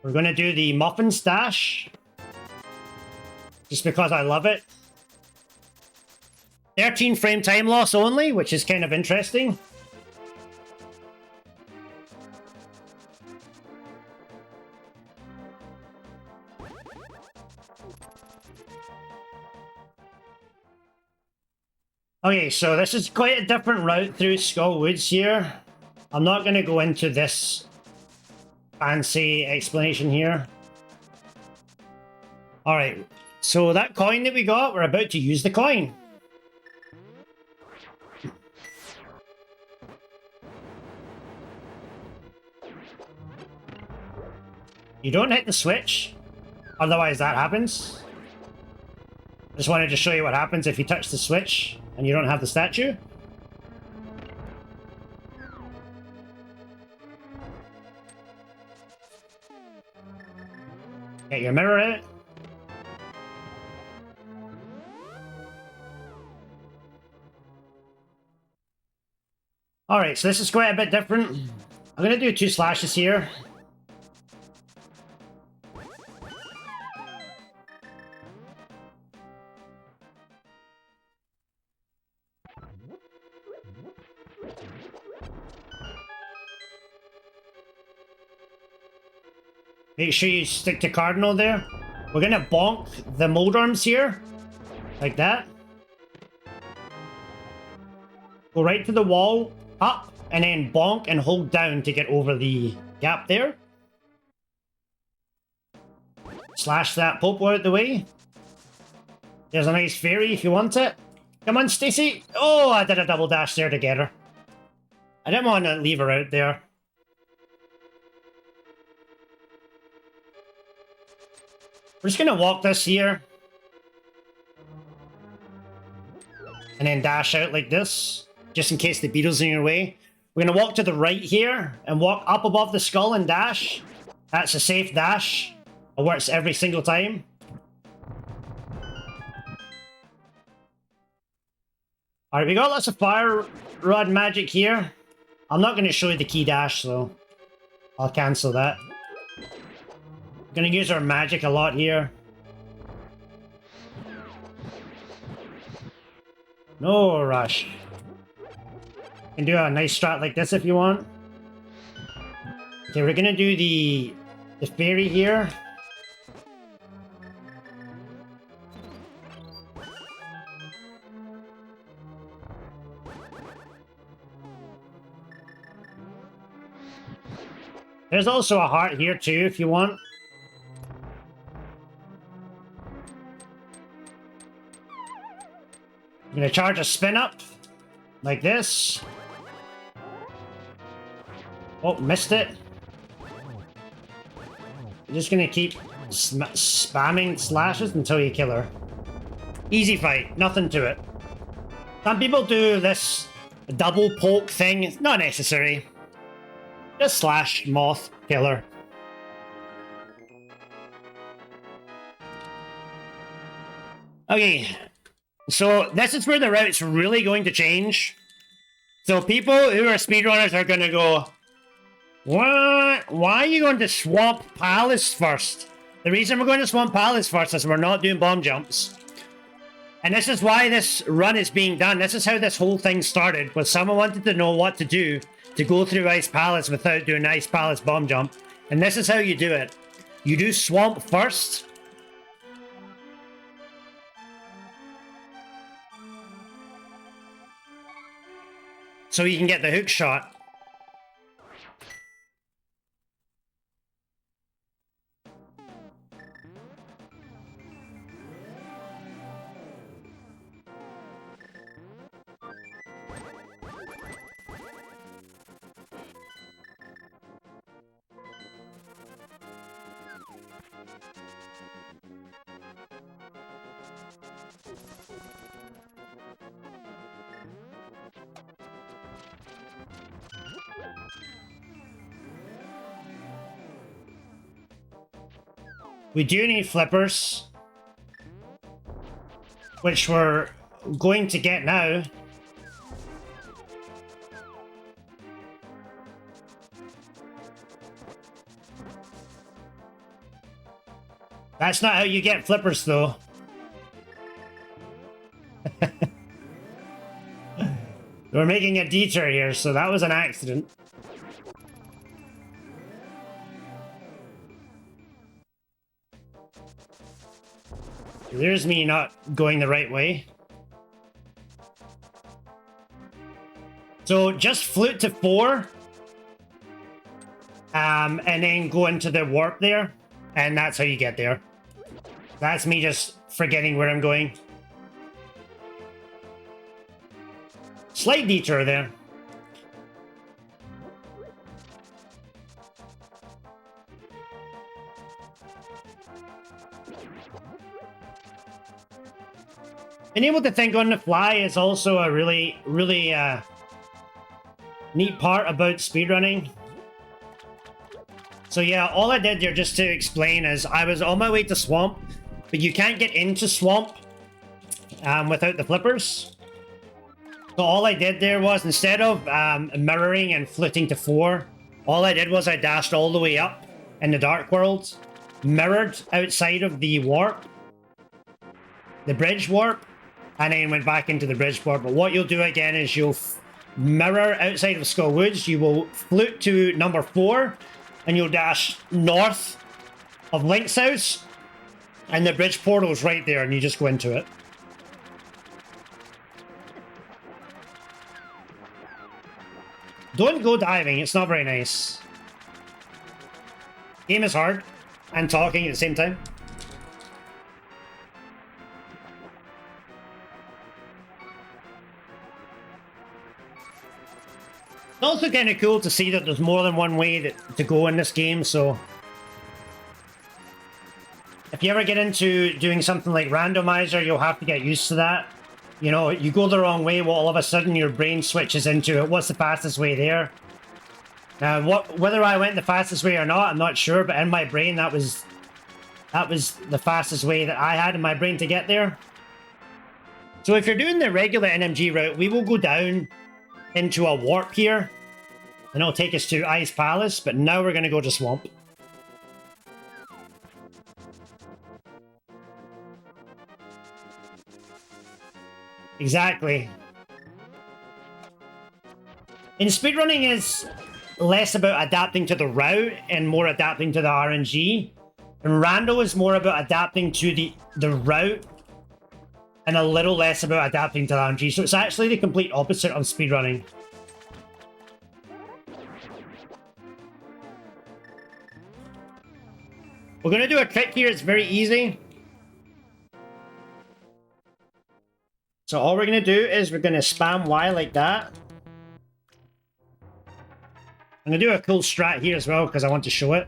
We're going to do the muffin stash. Just because I love it. 13 frame time loss only, which is kind of interesting. Okay, so this is quite a different route through Skull Woods here. I'm not going to go into this fancy explanation here. Alright, so that coin that we got, we're about to use the coin. You don't hit the switch, otherwise that happens. Just wanted to show you what happens if you touch the switch and you don't have the statue. Get your mirror out. Alright, so this is quite a bit different. I'm going to do 2 slashes here. Make sure you stick to Cardinal there. We're gonna bonk the mold arms here. Like that. Go right to the wall, up, and then bonk and hold down to get over the gap there. Slash that Popo out the way. There's a nice fairy if you want it. Come on, Stacy. Oh, I did a double dash there to get her. I didn't want to leave her out there. We're just going to walk this here. And then dash out like this, just in case the beetle's in your way. We're going to walk to the right here and walk up above the skull and dash. That's a safe dash. It works every single time. Alright, we got lots of fire rod magic here. I'm not going to show you the key dash, so I'll cancel that. We're going to use our magic a lot here. No rush. You can do a nice strat like this if you want. Okay, we're going to do the fairy here. There's also a heart here too, if you want. I'm gonna charge a spin up, like this. Oh, missed it. You're just gonna keep spamming slashes until you kill her. Easy fight, nothing to it. Some people do this double poke thing, it's not necessary. Just slash, moth, killer. Okay, so this is where the route's really going to change. So people who are speedrunners are going to go, what? Why are you going to Swamp Palace first? The reason we're going to Swamp Palace first is we're not doing bomb jumps. And this is why this run is being done. This is how this whole thing started, was someone wanted to know what to do to go through Ice Palace without doing Ice Palace bomb jump. And this is how you do it. You do Swamp first. So you can get the hook shot. We do need flippers, which we're going to get now. That's not how you get flippers, though. We're making a detour here, so that was an accident. There's me not going the right way. So just flute to 4. And then go into the warp there. And that's how you get there. That's me just forgetting where I'm going. Slight detour there. Being able to think on the fly is also a really neat part about speedrunning. So yeah, all I did there, just to explain, is I was on my way to Swamp, but you can't get into Swamp without the flippers. So all I did there was, instead of mirroring and flipping to 4, all I did was I dashed all the way up in the Dark World, mirrored outside of the warp, the bridge warp, and then went back into the bridge warp. But what you'll do again is you'll mirror outside of Skull Woods, you will flute to number 4, and you'll dash north of Link's house, and the bridge portal's right there, and you just go into it. Don't go diving, it's not very nice. Game is hard, and talking at the same time. It's also kind of cool to see that there's more than one way to go in this game, so... If you ever get into doing something like randomizer, you'll have to get used to that. You know, you go the wrong way, well, all of a sudden your brain switches into it. What's the fastest way there? Now, whether I went the fastest way or not, I'm not sure, but in my brain, that was the fastest way that I had in my brain to get there. So if you're doing the regular NMG route, we will go down into a warp here, and it'll take us to Ice Palace, but now we're going to go to Swamp. Exactly. And speedrunning is less about adapting to the route and more adapting to the RNG. And Rando is more about adapting to the route and a little less about adapting to the RNG. So it's actually the complete opposite of speedrunning. We're going to do a trick here. It's very easy. So all we're going to do is we're going to spam Y like that. I'm going to do a cool strat here as well because I want to show it.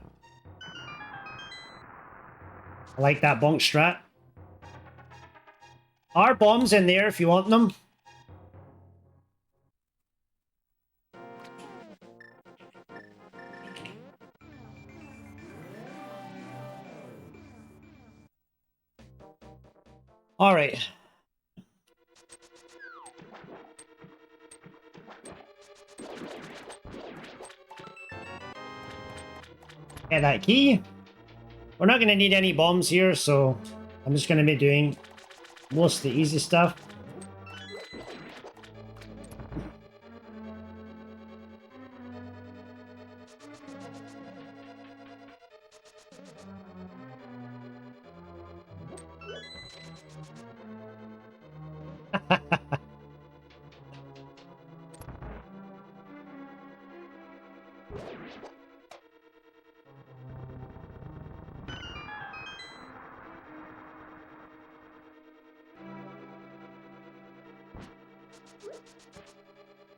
I like that bonk strat. Are bombs in there if you want them. All right. Get that key. We're not going to need any bombs here, so I'm just going to be doing most of the easy stuff.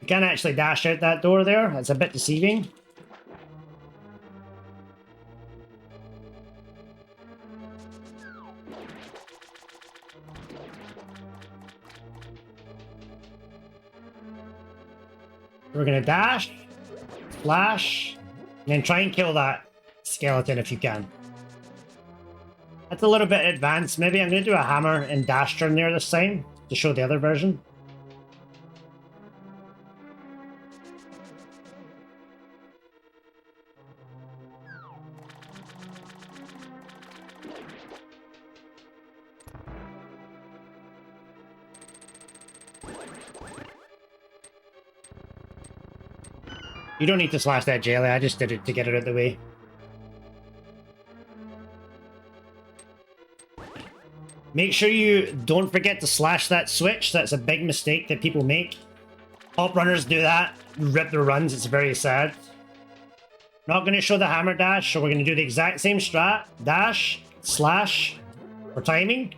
You can't actually dash out that door there. It's a bit deceiving. We're gonna dash, flash, and then try and kill that skeleton if you can. That's a little bit advanced. Maybe I'm gonna do a hammer and dash turn there this time to show the other version. You don't need to slash that jelly, I just did it to get it out of the way. Make sure you don't forget to slash that switch. That's a big mistake that people make. Top runners do that, rip their runs, it's very sad. Not going to show the hammer dash, so we're going to do the exact same strat. Dash, slash, for timing.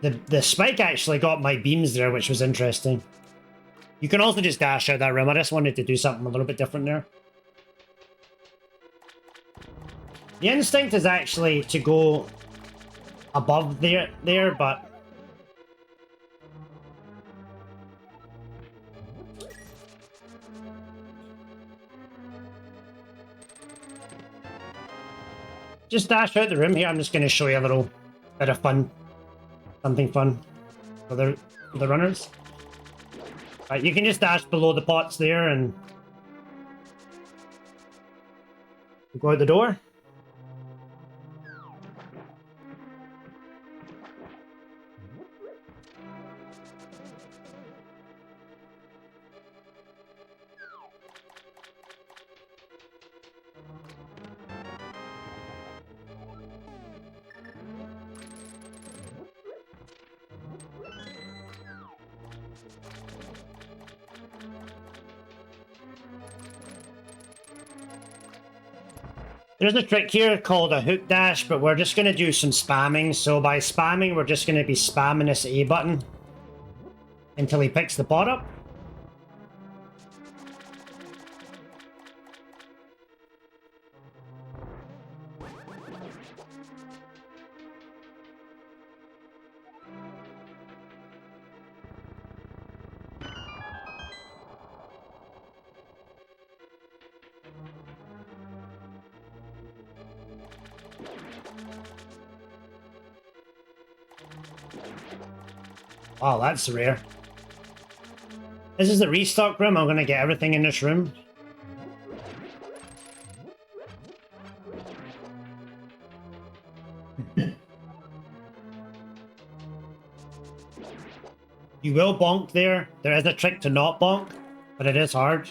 The spike actually got my beams there, which was interesting. You can also just dash out that room. I just wanted to do something a little bit different there. The instinct is actually to go above there, but... Just dash out the room here. I'm just going to show you a little bit of fun. Something fun for the runners. Right, you can just dash below the pots there and go out the door. There's a trick here called a hook dash, but we're just going to do some spamming. So by spamming, we're just going to be spamming this A button until he picks the pot up. Oh, that's rare. This is the restock room. I'm going to get everything in this room. You will bonk there. There is a trick to not bonk, but it is hard.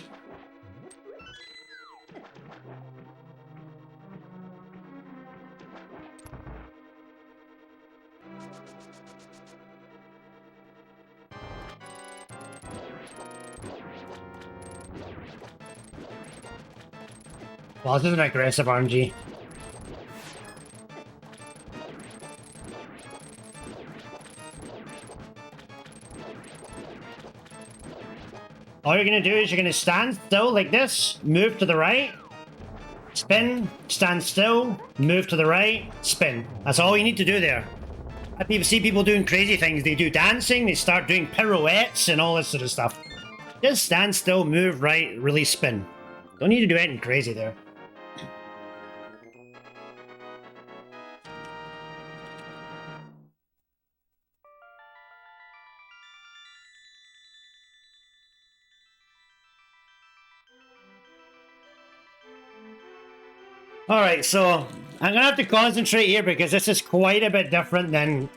Well, this is an aggressive RNG. All you're going to do is you're going to stand still like this, move to the right, spin, stand still, move to the right, spin. That's all you need to do there. I see people doing crazy things. They do dancing, they start doing pirouettes and all this sort of stuff. Just stand still, move right, release spin. Don't need to do anything crazy there. Alright, so I'm gonna have to concentrate here because this is quite a bit different than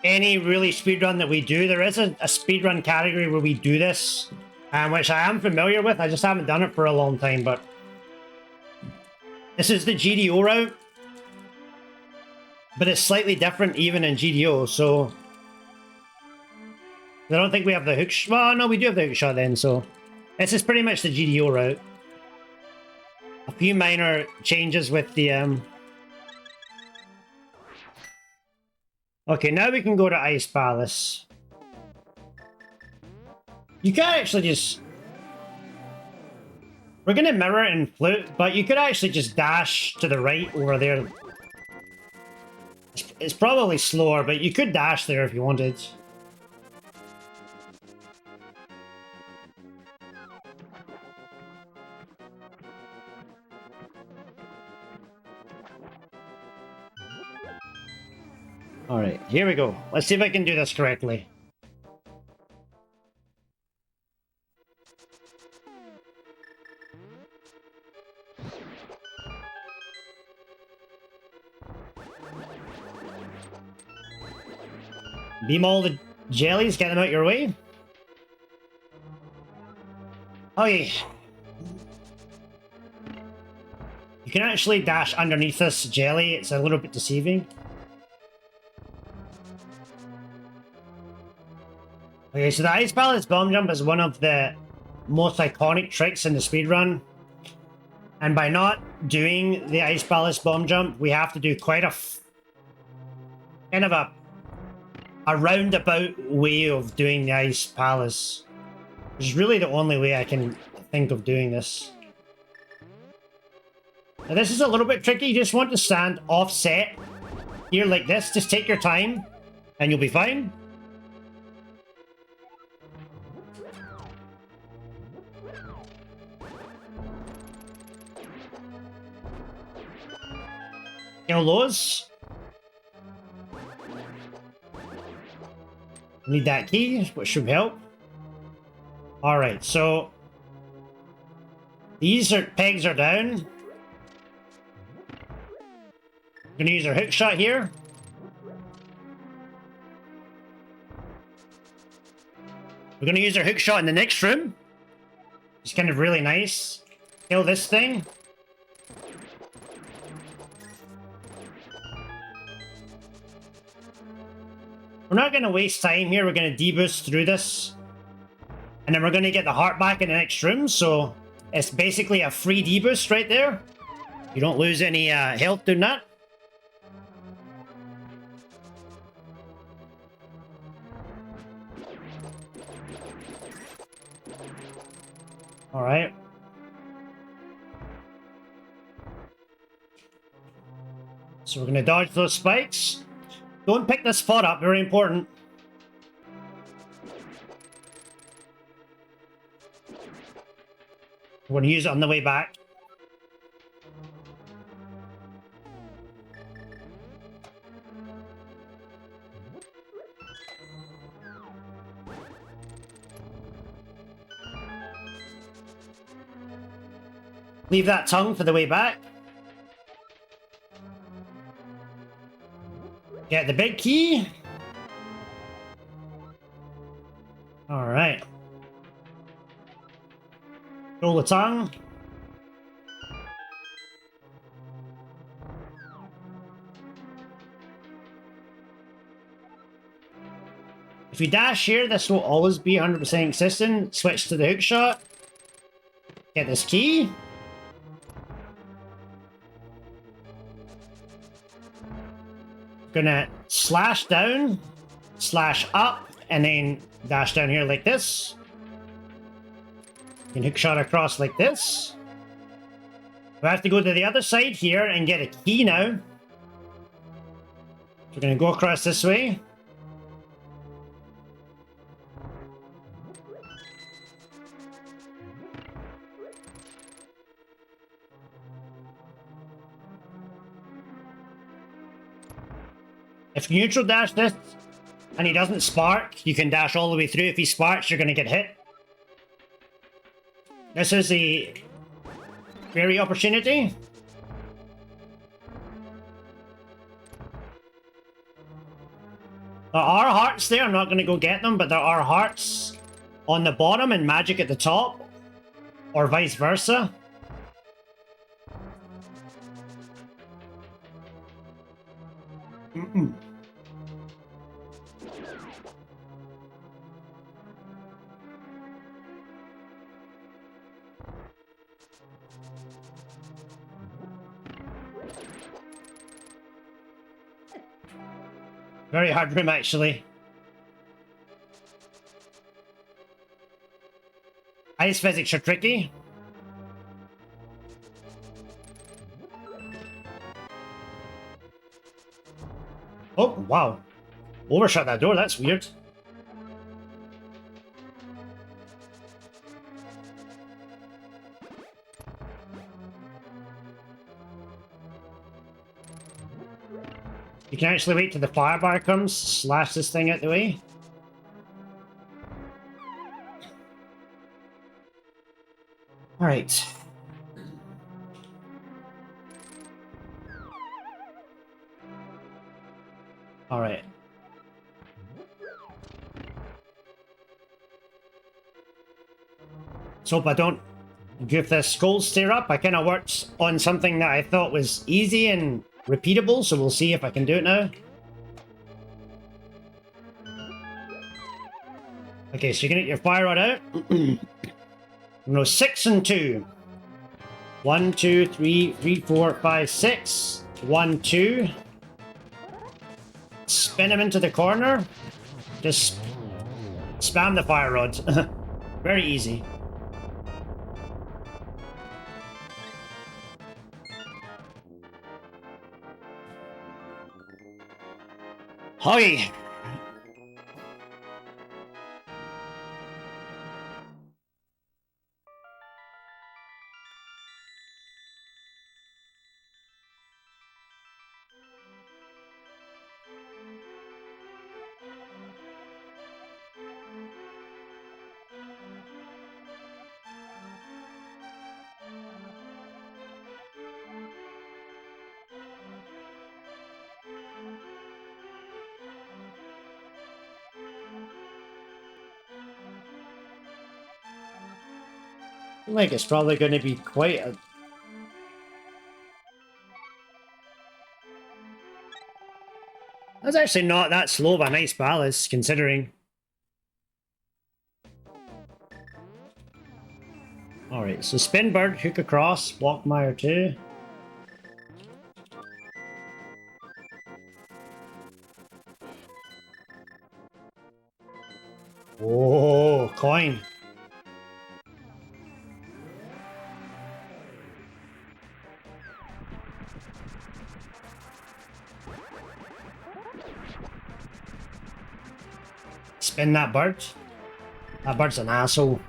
any really speedrun that we do. There is a speedrun category where we do this, which I am familiar with. I just haven't done it for a long time, but this is the GDO route. But it's slightly different even in GDO, so I don't think we have the hook shot. Well, no, we do have the hook shot then, so this is pretty much the GDO route. A few minor changes with the Okay, now we can go to Ice Palace. You can actually just... We're gonna mirror it and flute, but you could actually just dash to the right over there. It's probably slower, but you could dash there if you wanted. Alright, here we go. Let's see if I can do this correctly. Beam all the jellies, get them out your way. Okay. You can actually dash underneath this jelly. It's a little bit deceiving. Okay, so the Ice Palace Bomb Jump is one of the most iconic tricks in the speedrun. And by not doing the Ice Palace Bomb Jump, we have to do quite a kind of a roundabout way of doing the Ice Palace. Which is really the only way I can think of doing this. Now this is a little bit tricky. You just want to stand offset here like this. Just take your time and you'll be fine. Kill those. Need that key, which should help. Alright, so these pegs are down. We're gonna use our hook shot here. We're gonna use our hook shot in the next room. It's kind of really nice. Kill this thing. We're not going to waste time here. We're going to deboost through this. And then we're going to get the heart back in the next room, so It's basically a free deboost right there. You don't lose any health doing that. Alright. So we're going to dodge those spikes. Don't pick this spot up, very important. We're going to use it on the way back. Leave that tongue for the way back. Get the big key. Alright. Roll the tongue. If you dash here, this will always be 100% consistent. Switch to the hook shot. Get this key. Gonna slash down, slash up, and then dash down here like this. You can hook shot across like this. We have to go to the other side here and get a key now. So we're gonna go across this way. If you neutral dash this and he doesn't spark, you can dash all the way through. If he sparks, you're going to get hit. This is a very opportunity. There are hearts there. I'm not going to go get them, but there are hearts on the bottom and magic at the top, or vice versa. Very hard room, actually. Ice physics are tricky. Oh, wow. Overshot that door, that's weird. You can actually wait till the fire bar comes, slash this thing out the way. Alright. Alright. Let's hope I don't goof this skull stare up. I kind of worked on something that I thought was easy and repeatable, so we'll see if I can do it now. Okay, so you can get your fire rod out. No, 6 and 2. 1, 2, 3, 3, 4, 5, 6. 1, 2. Spin him into the corner. Just spam the fire rod. Very easy. Hoi! I think it's probably going to be quite a... That's actually not that slow of a nice ballast, considering. Alright. Alright, so spin bird, hook across, block mire 2. Oh, coin. Spin that bird. That bird's an asshole.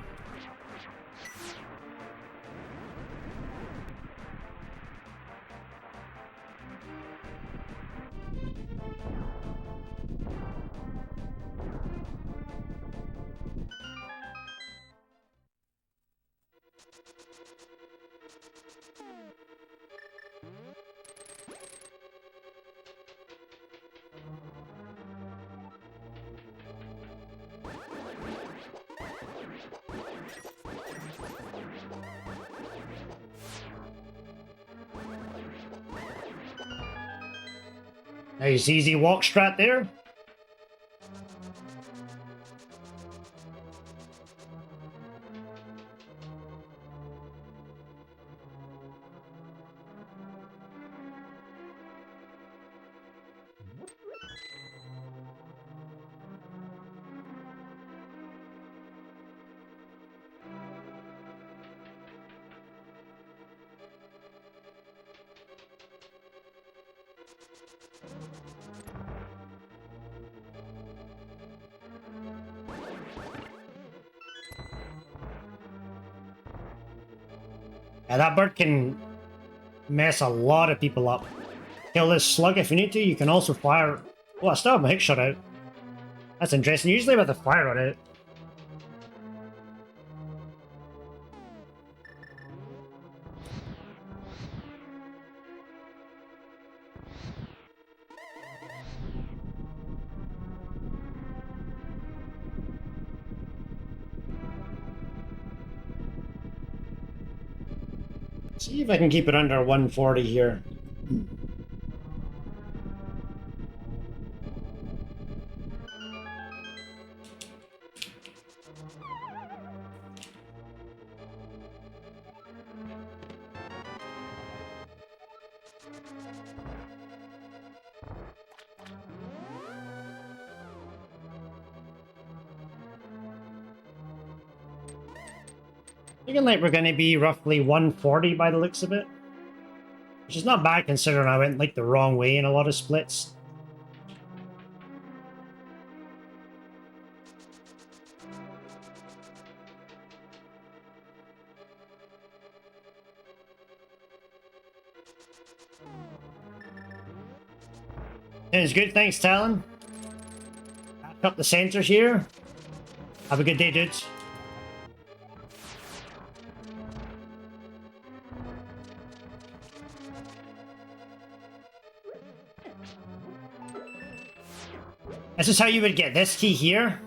Nice easy walk strat there. Yeah, that bird can mess a lot of people up. Kill this slug if you need to. You can also fire... Oh, I still have my hook shot out. That's interesting. Usually with the fire on it. See if I can keep it under 140 here. Looking like we're going to be roughly 140 by the looks of it. Which is not bad considering I went like the wrong way in a lot of splits. Sounds good, thanks Talon. Back up the center here. Have a good day, dudes. This is how you would get this key here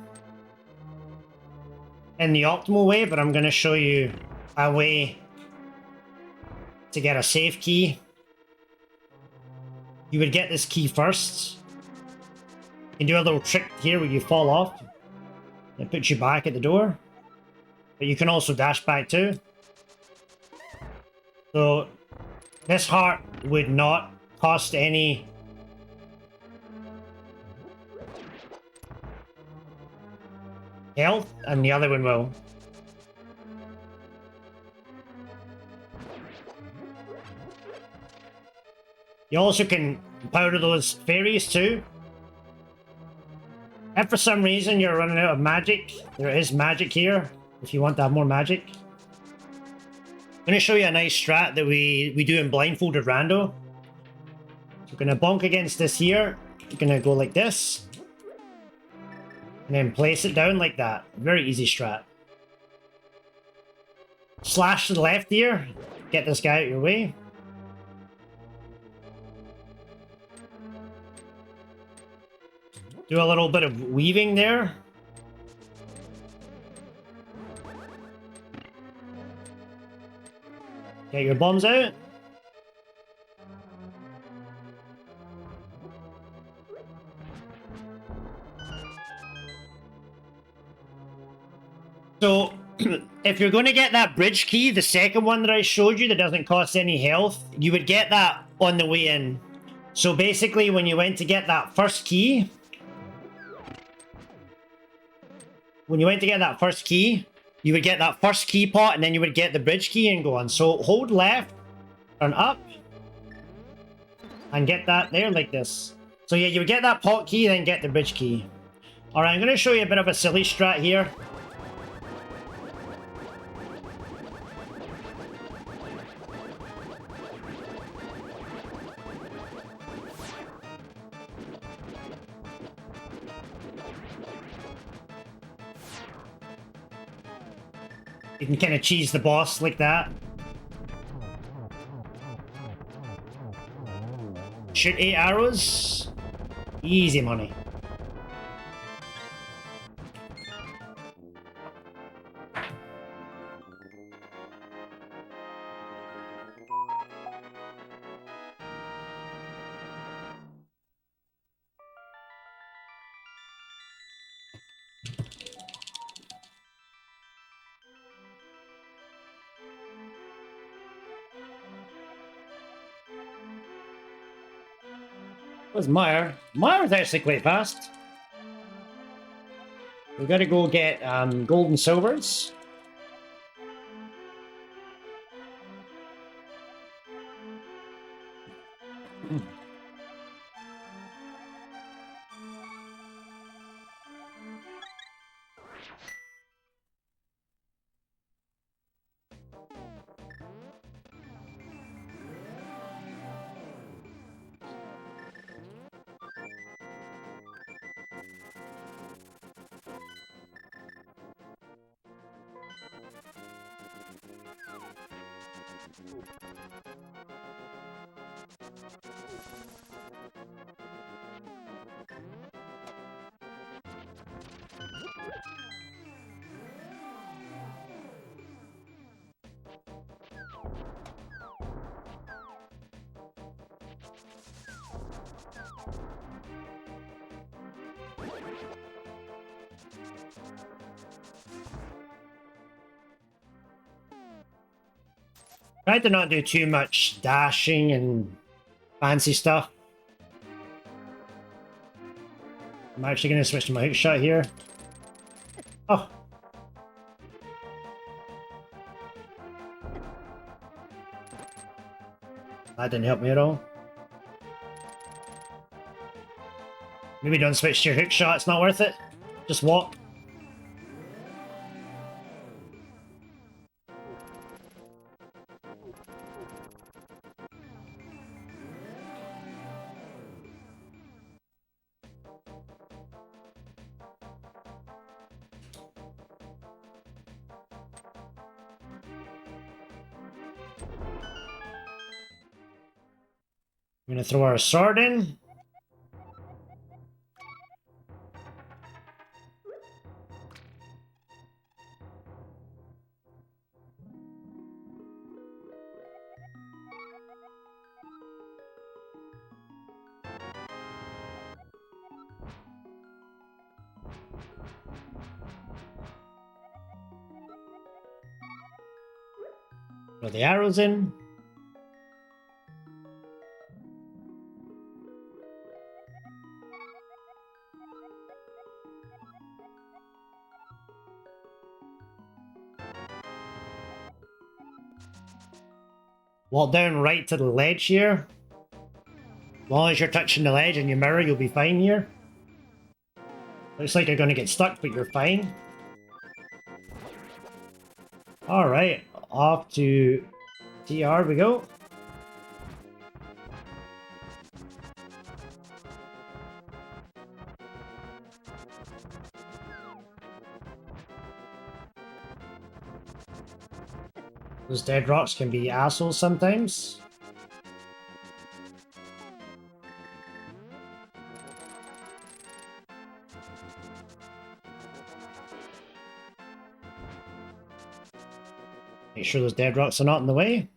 in the optimal way, but I'm going to show you a way to get a safe key. You would get this key first. You can do a little trick here where you fall off. It puts you back at the door. But you can also dash back too. So this heart would not cost any health, and the other one will. You also can powder those fairies too. If for some reason you're running out of magic, there is magic here if you want to have more magic. I'm going to show you a nice strat that we do in blindfolded rando. So we're going to bonk against this here. You're going to go like this. And then place it down like that. Very easy strat. Slash to the left here. Get this guy out of your way. Do a little bit of weaving there. Get your bombs out. So, if you're going to get that bridge key, the second one that I showed you that doesn't cost any health, you would get that on the way in. So basically, when you went to get that first key, you would get that first key pot, and then you would get the bridge key and go on. So hold left, turn up, and get that there like this. So yeah, you would get that pot key, then get the bridge key. Alright, I'm going to show you a bit of a silly strat here. You can kind of cheese the boss like that. Shoot 8 arrows. Easy money. Where's Meyer? Meyer's actually quite fast. We've got to go get gold and silvers. Try to not do too much dashing and fancy stuff. I'm actually going to switch to my hook shot here. Oh. That didn't help me at all. Maybe don't switch to your hook shot, it's not worth it. Just walk. I'm gonna throw our sword in. Throw the arrows in. Walk down right to the ledge here. As long as you're touching the ledge and you mirror, you'll be fine here. Looks like you're going to get stuck, but you're fine. Alright, off to TR we go. Those dead rocks can be assholes sometimes. Make sure those dead rocks are not in the way.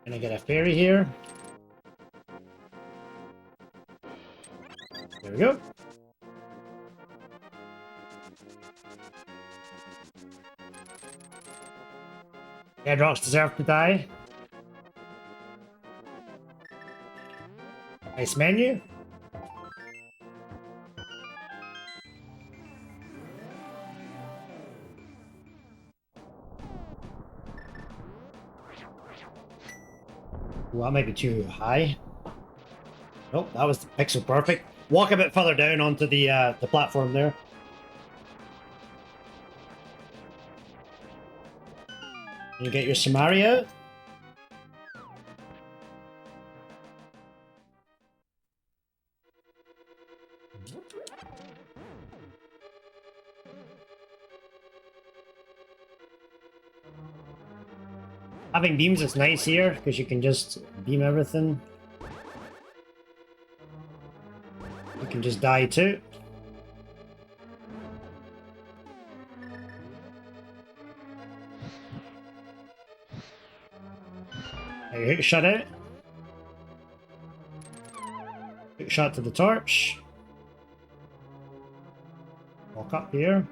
Gonna get a fairy here. There we go. Bedrocks deserve to die. Nice menu. Well, that might be too high. Nope, that was pixel perfect. Walk a bit further down onto the platform there. You get your Samari out. Having beams is nice here because you can just beam everything. You can just die too. There you hook shot out. Hook shot to the torch. Walk up here.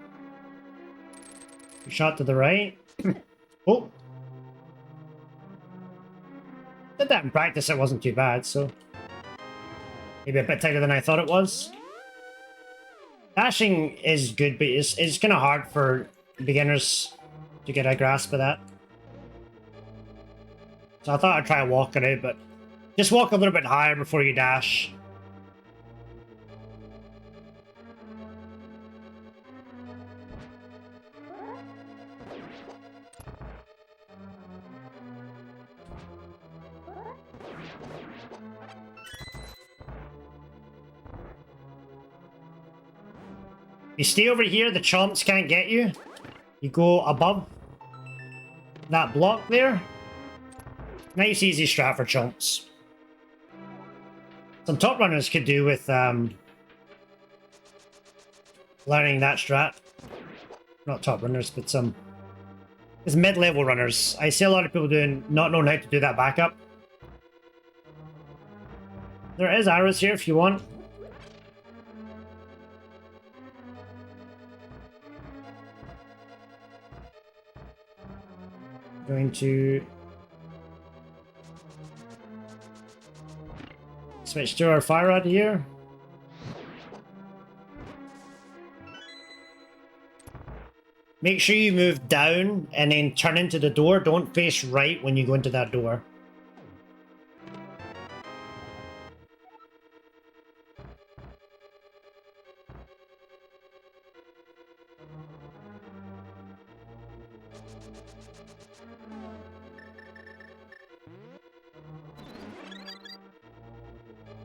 Hook shot to the right. Oh! Did that in practice, it wasn't too bad, so... Maybe a bit tighter than I thought it was. Dashing is good, but it's kind of hard for beginners to get a grasp of that. So I thought I'd try walking out, but just walk a little bit higher before you dash. You stay over here, the chomps can't get you. You go above that block there. Nice easy strat for chomps. Some top runners could do with learning that strat. Not top runners, but some... It's mid-level runners. I see a lot of people not knowing how to do that backup. There is arrows here if you want. Going to switch to our fire rod here. Make sure you move down and then turn into the door. Don't face right when you go into that door.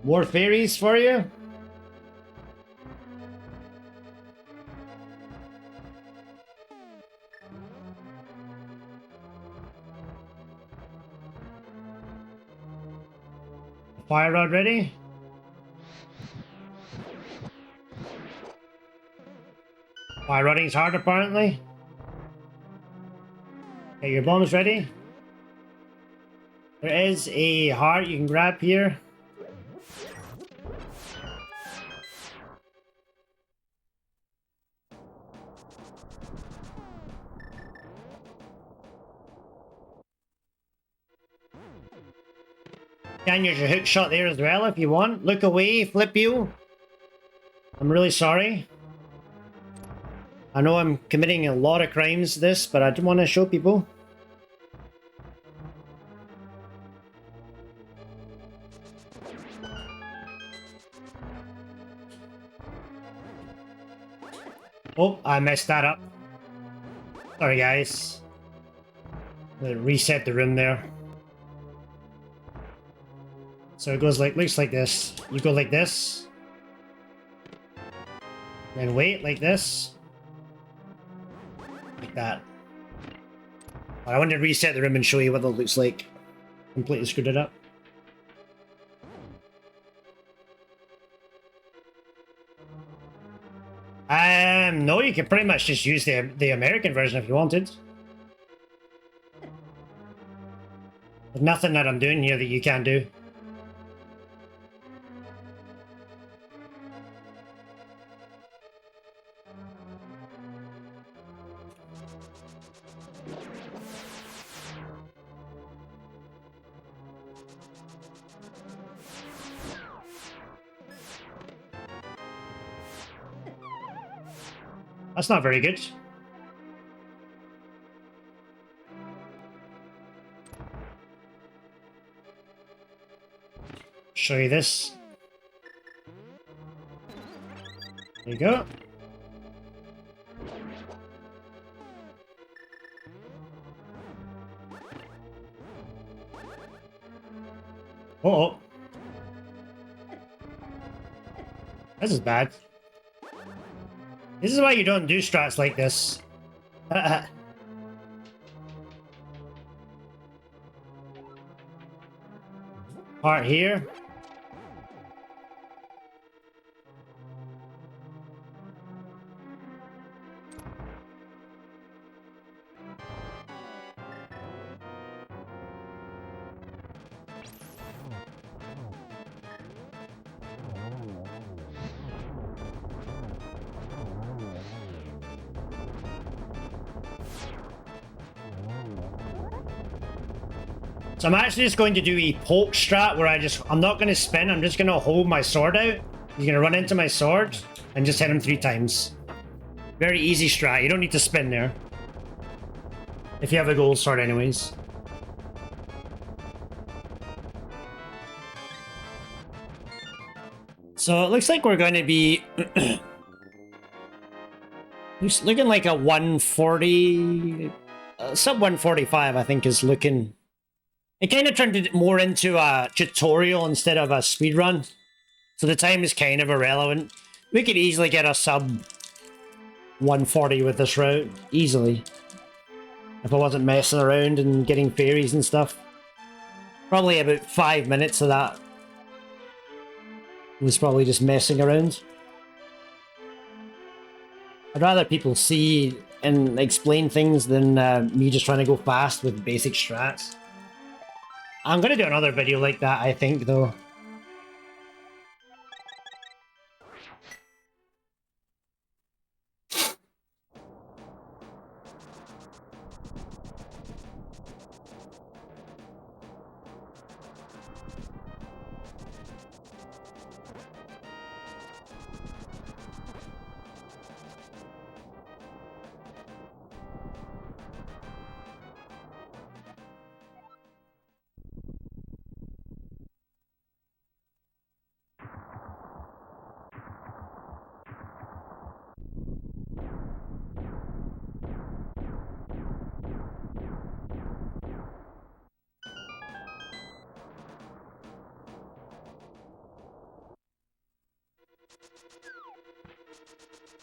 More fairies for you? Fire rod ready? Fire rodding's hard apparently. Okay, your bomb's ready. There is a heart you can grab here. Can use your hook shot there as well if you want. Look away, flip you. I'm really sorry. I know I'm committing a lot of crimes this, but I do want to show people. Oh, I messed that up. Sorry guys. Reset the room there. So it goes like, looks like this. You go like this. Then wait, like this. Like that. But I wanted to reset the room and show you what it looks like. Completely screwed it up. No, you can pretty much just use the American version if you wanted. There's nothing that I'm doing here that you can't do. That's not very good. Show you this. There you go. Uh-oh. This is bad. This is why you don't do strats like this. Part here. So I'm actually just going to do a poke strat where I'm not going to spin, I'm just going to hold my sword out. He's going to run into my sword and just hit him 3 times. Very easy strat, you don't need to spin there. If you have a gold sword anyways. So it looks like we're going to be... looking like a 140... sub 145 I think is looking... It kind of turned it more into a tutorial instead of a speedrun. So the time is kind of irrelevant. We could easily get a sub 140 with this route. Easily. If I wasn't messing around and getting fairies and stuff. Probably about 5 minutes of that was probably just messing around. I'd rather people see and explain things than me just trying to go fast with basic strats. I'm gonna do another video like that, I think, though.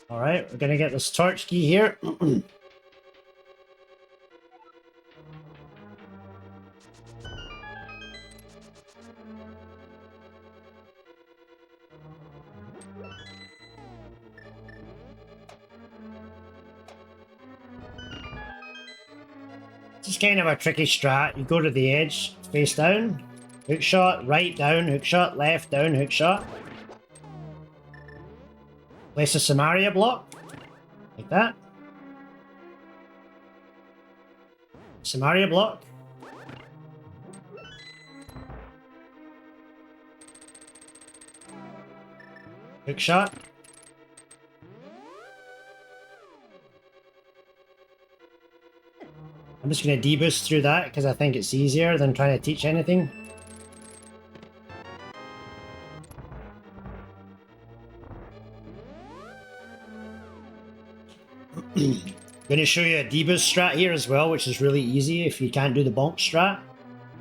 Alright, we're gonna get this torch key here. This is kind of a tricky strat. You go to the edge, face down, hook shot, right down, hook shot, left down, hook shot. Place a Samaria block, like that. Samaria block. Hook shot. I'm just going to deboost through that because I think it's easier than trying to teach anything. Going to show you a deboost strat here as well, which is really easy if you can't do the bonk strat.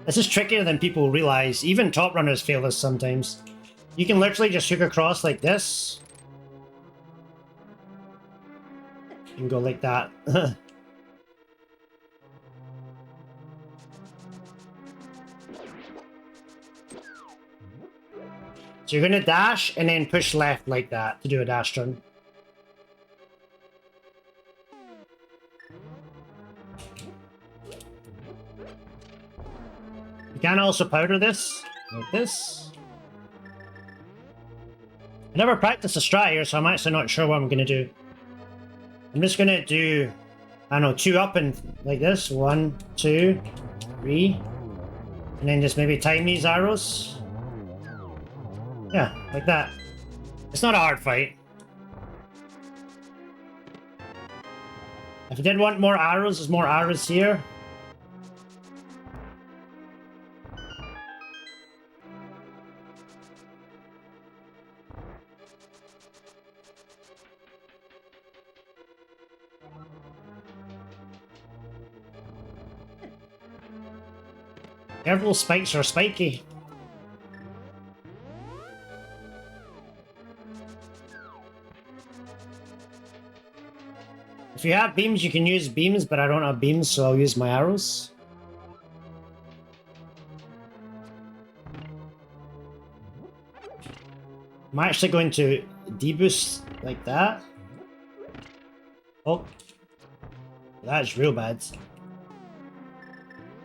This is trickier than people realize. Even top runners fail this sometimes. You can literally just hook across like this. And go like that. So you're going to dash and then push left like that to do a dash turn. can also powder this, like this. I never practiced a strat here, so I'm actually not sure what I'm going to do. I'm just going to do, I don't know, 2 up and like this. 1, 2, 3. And then just maybe time these arrows. Yeah, like that. It's not a hard fight. If I did want more arrows, there's more arrows here. Careful, spikes are spiky. If you have beams, you can use beams, but I don't have beams, so I'll use my arrows. I'm actually going to deboost like that. Oh, that's real bad.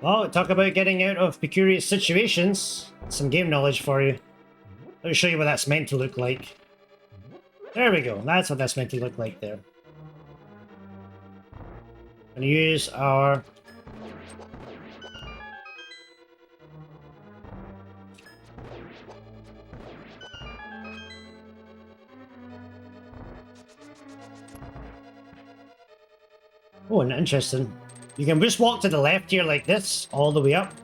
Well, talk about getting out of precarious situations. Some game knowledge for you. Let me show you what that's meant to look like. There we go. That's what that's meant to look like there. Gonna use our... Oh, interesting. You can just walk to the left here like this, all the way up.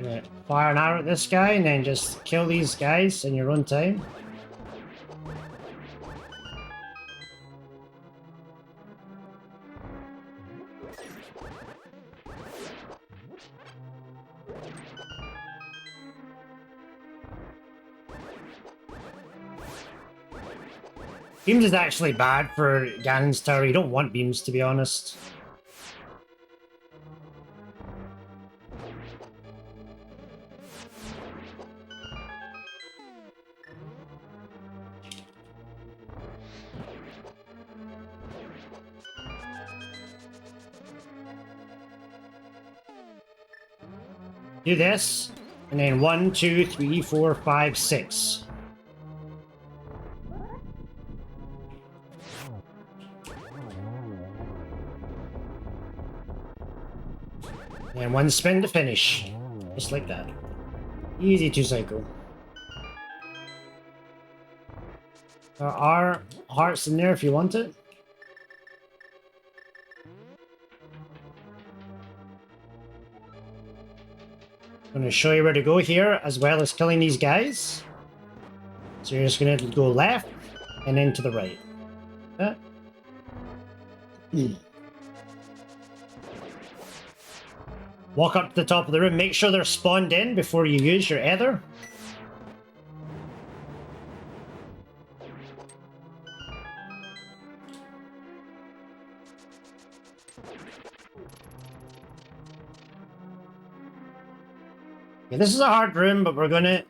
Gonna fire an arrow at this guy and then just kill these guys in your own time. Beams is actually bad for Ganon's tower. You don't want beams, to be honest. Do this, and then 1, 2, 3, 4, 5, 6. And 1 spin to finish. Just like that. Easy to cycle. There are hearts in there if you want it. I'm going to show you where to go here, as well as killing these guys. So you're just going to go left, and then to the right. Walk up to the top of the room, make sure they're spawned in before you use your ether. Yeah, this is a hard room, but we're gonna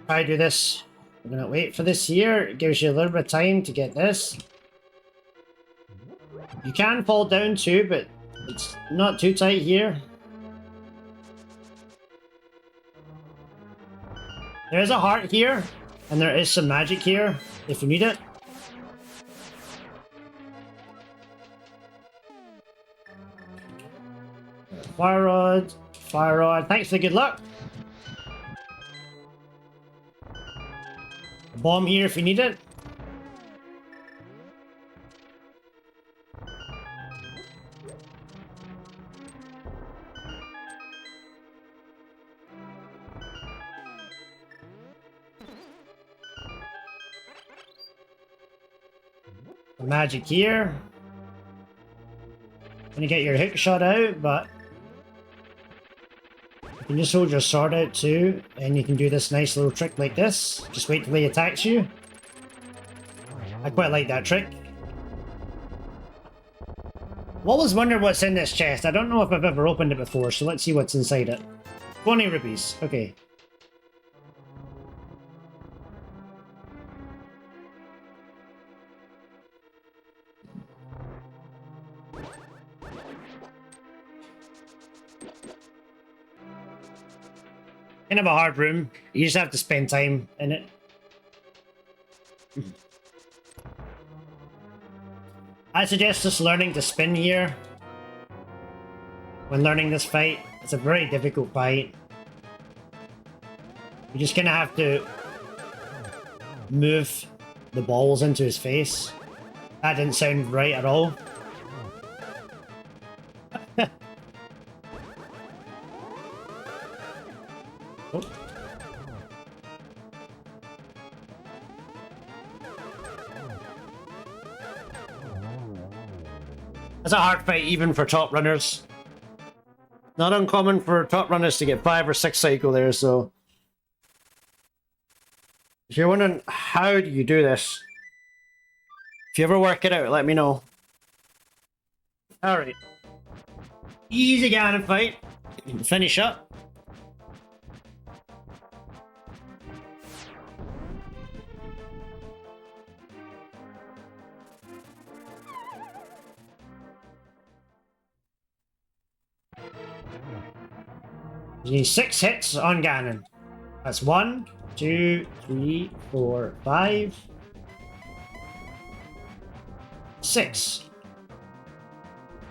try to do this. We're gonna wait for this here. It gives you a little bit of time to get this. You can fall down too, but it's not too tight here. There is a heart here, and there is some magic here, if you need it. Fire rod, fire rod. Thanks for the good luck. A bomb here if you need it. The magic here. Gonna get your hook shot out, but you can just hold your sword out too, and you can do this nice little trick like this. Just wait till he attacks you. I quite like that trick. I've always wondered what's in this chest. I don't know if I've ever opened it before, so let's see what's inside it. 20 rupees. Okay. Kind of a hard room. You just have to spend time in it. I suggest just learning to spin here when learning this fight. It's a very difficult fight. You just kind of have to move the balls into his face. That didn't sound right at all. Oh. That's a hard fight even for top runners. Not uncommon for top runners to get 5 or 6 cycle there, so... If you're wondering how do you do this, if you ever work it out, let me know. Alright. Easy Ganon fight. Finish up. You need 6 hits on Ganon. That's 1, 2, 3, 4, 5, 6.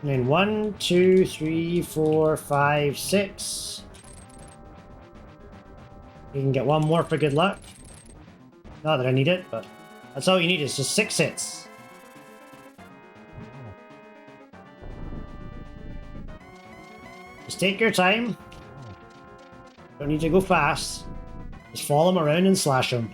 And then 1, 2, 3, 4, 5, 6. You can get 1 more for good luck. Not that I need it, but that's all you need is just 6 hits. Just take your time. Don't need to go fast. Just follow him around and slash him.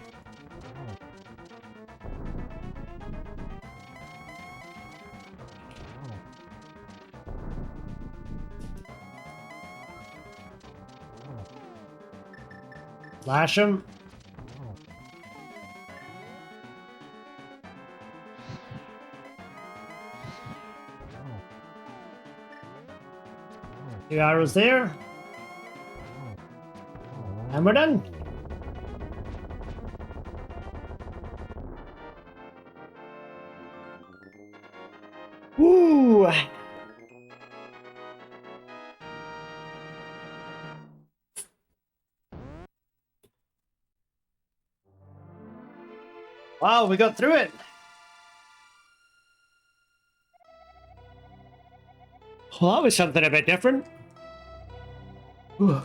Slash him. Two arrows there. And we're done. Woo! Wow, we got through it. Well, that was something a bit different. Whew.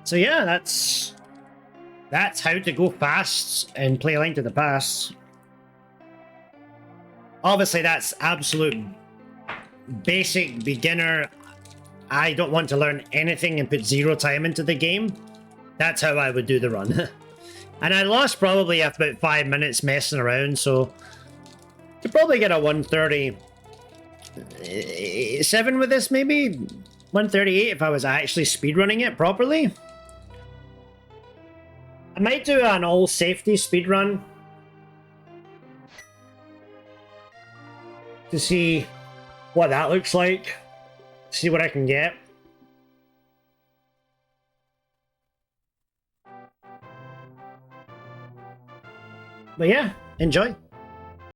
So yeah, that's how to go fast and play Link to the Past. Obviously, that's absolute basic beginner. I don't want to learn anything and put 0 time into the game. That's how I would do the run. And I lost probably about 5 minutes messing around, so could probably get a 137 with this, maybe 138 if I was actually speedrunning it properly. I might do an all safety speedrun to see what that looks like, see what I can get. But yeah, enjoy.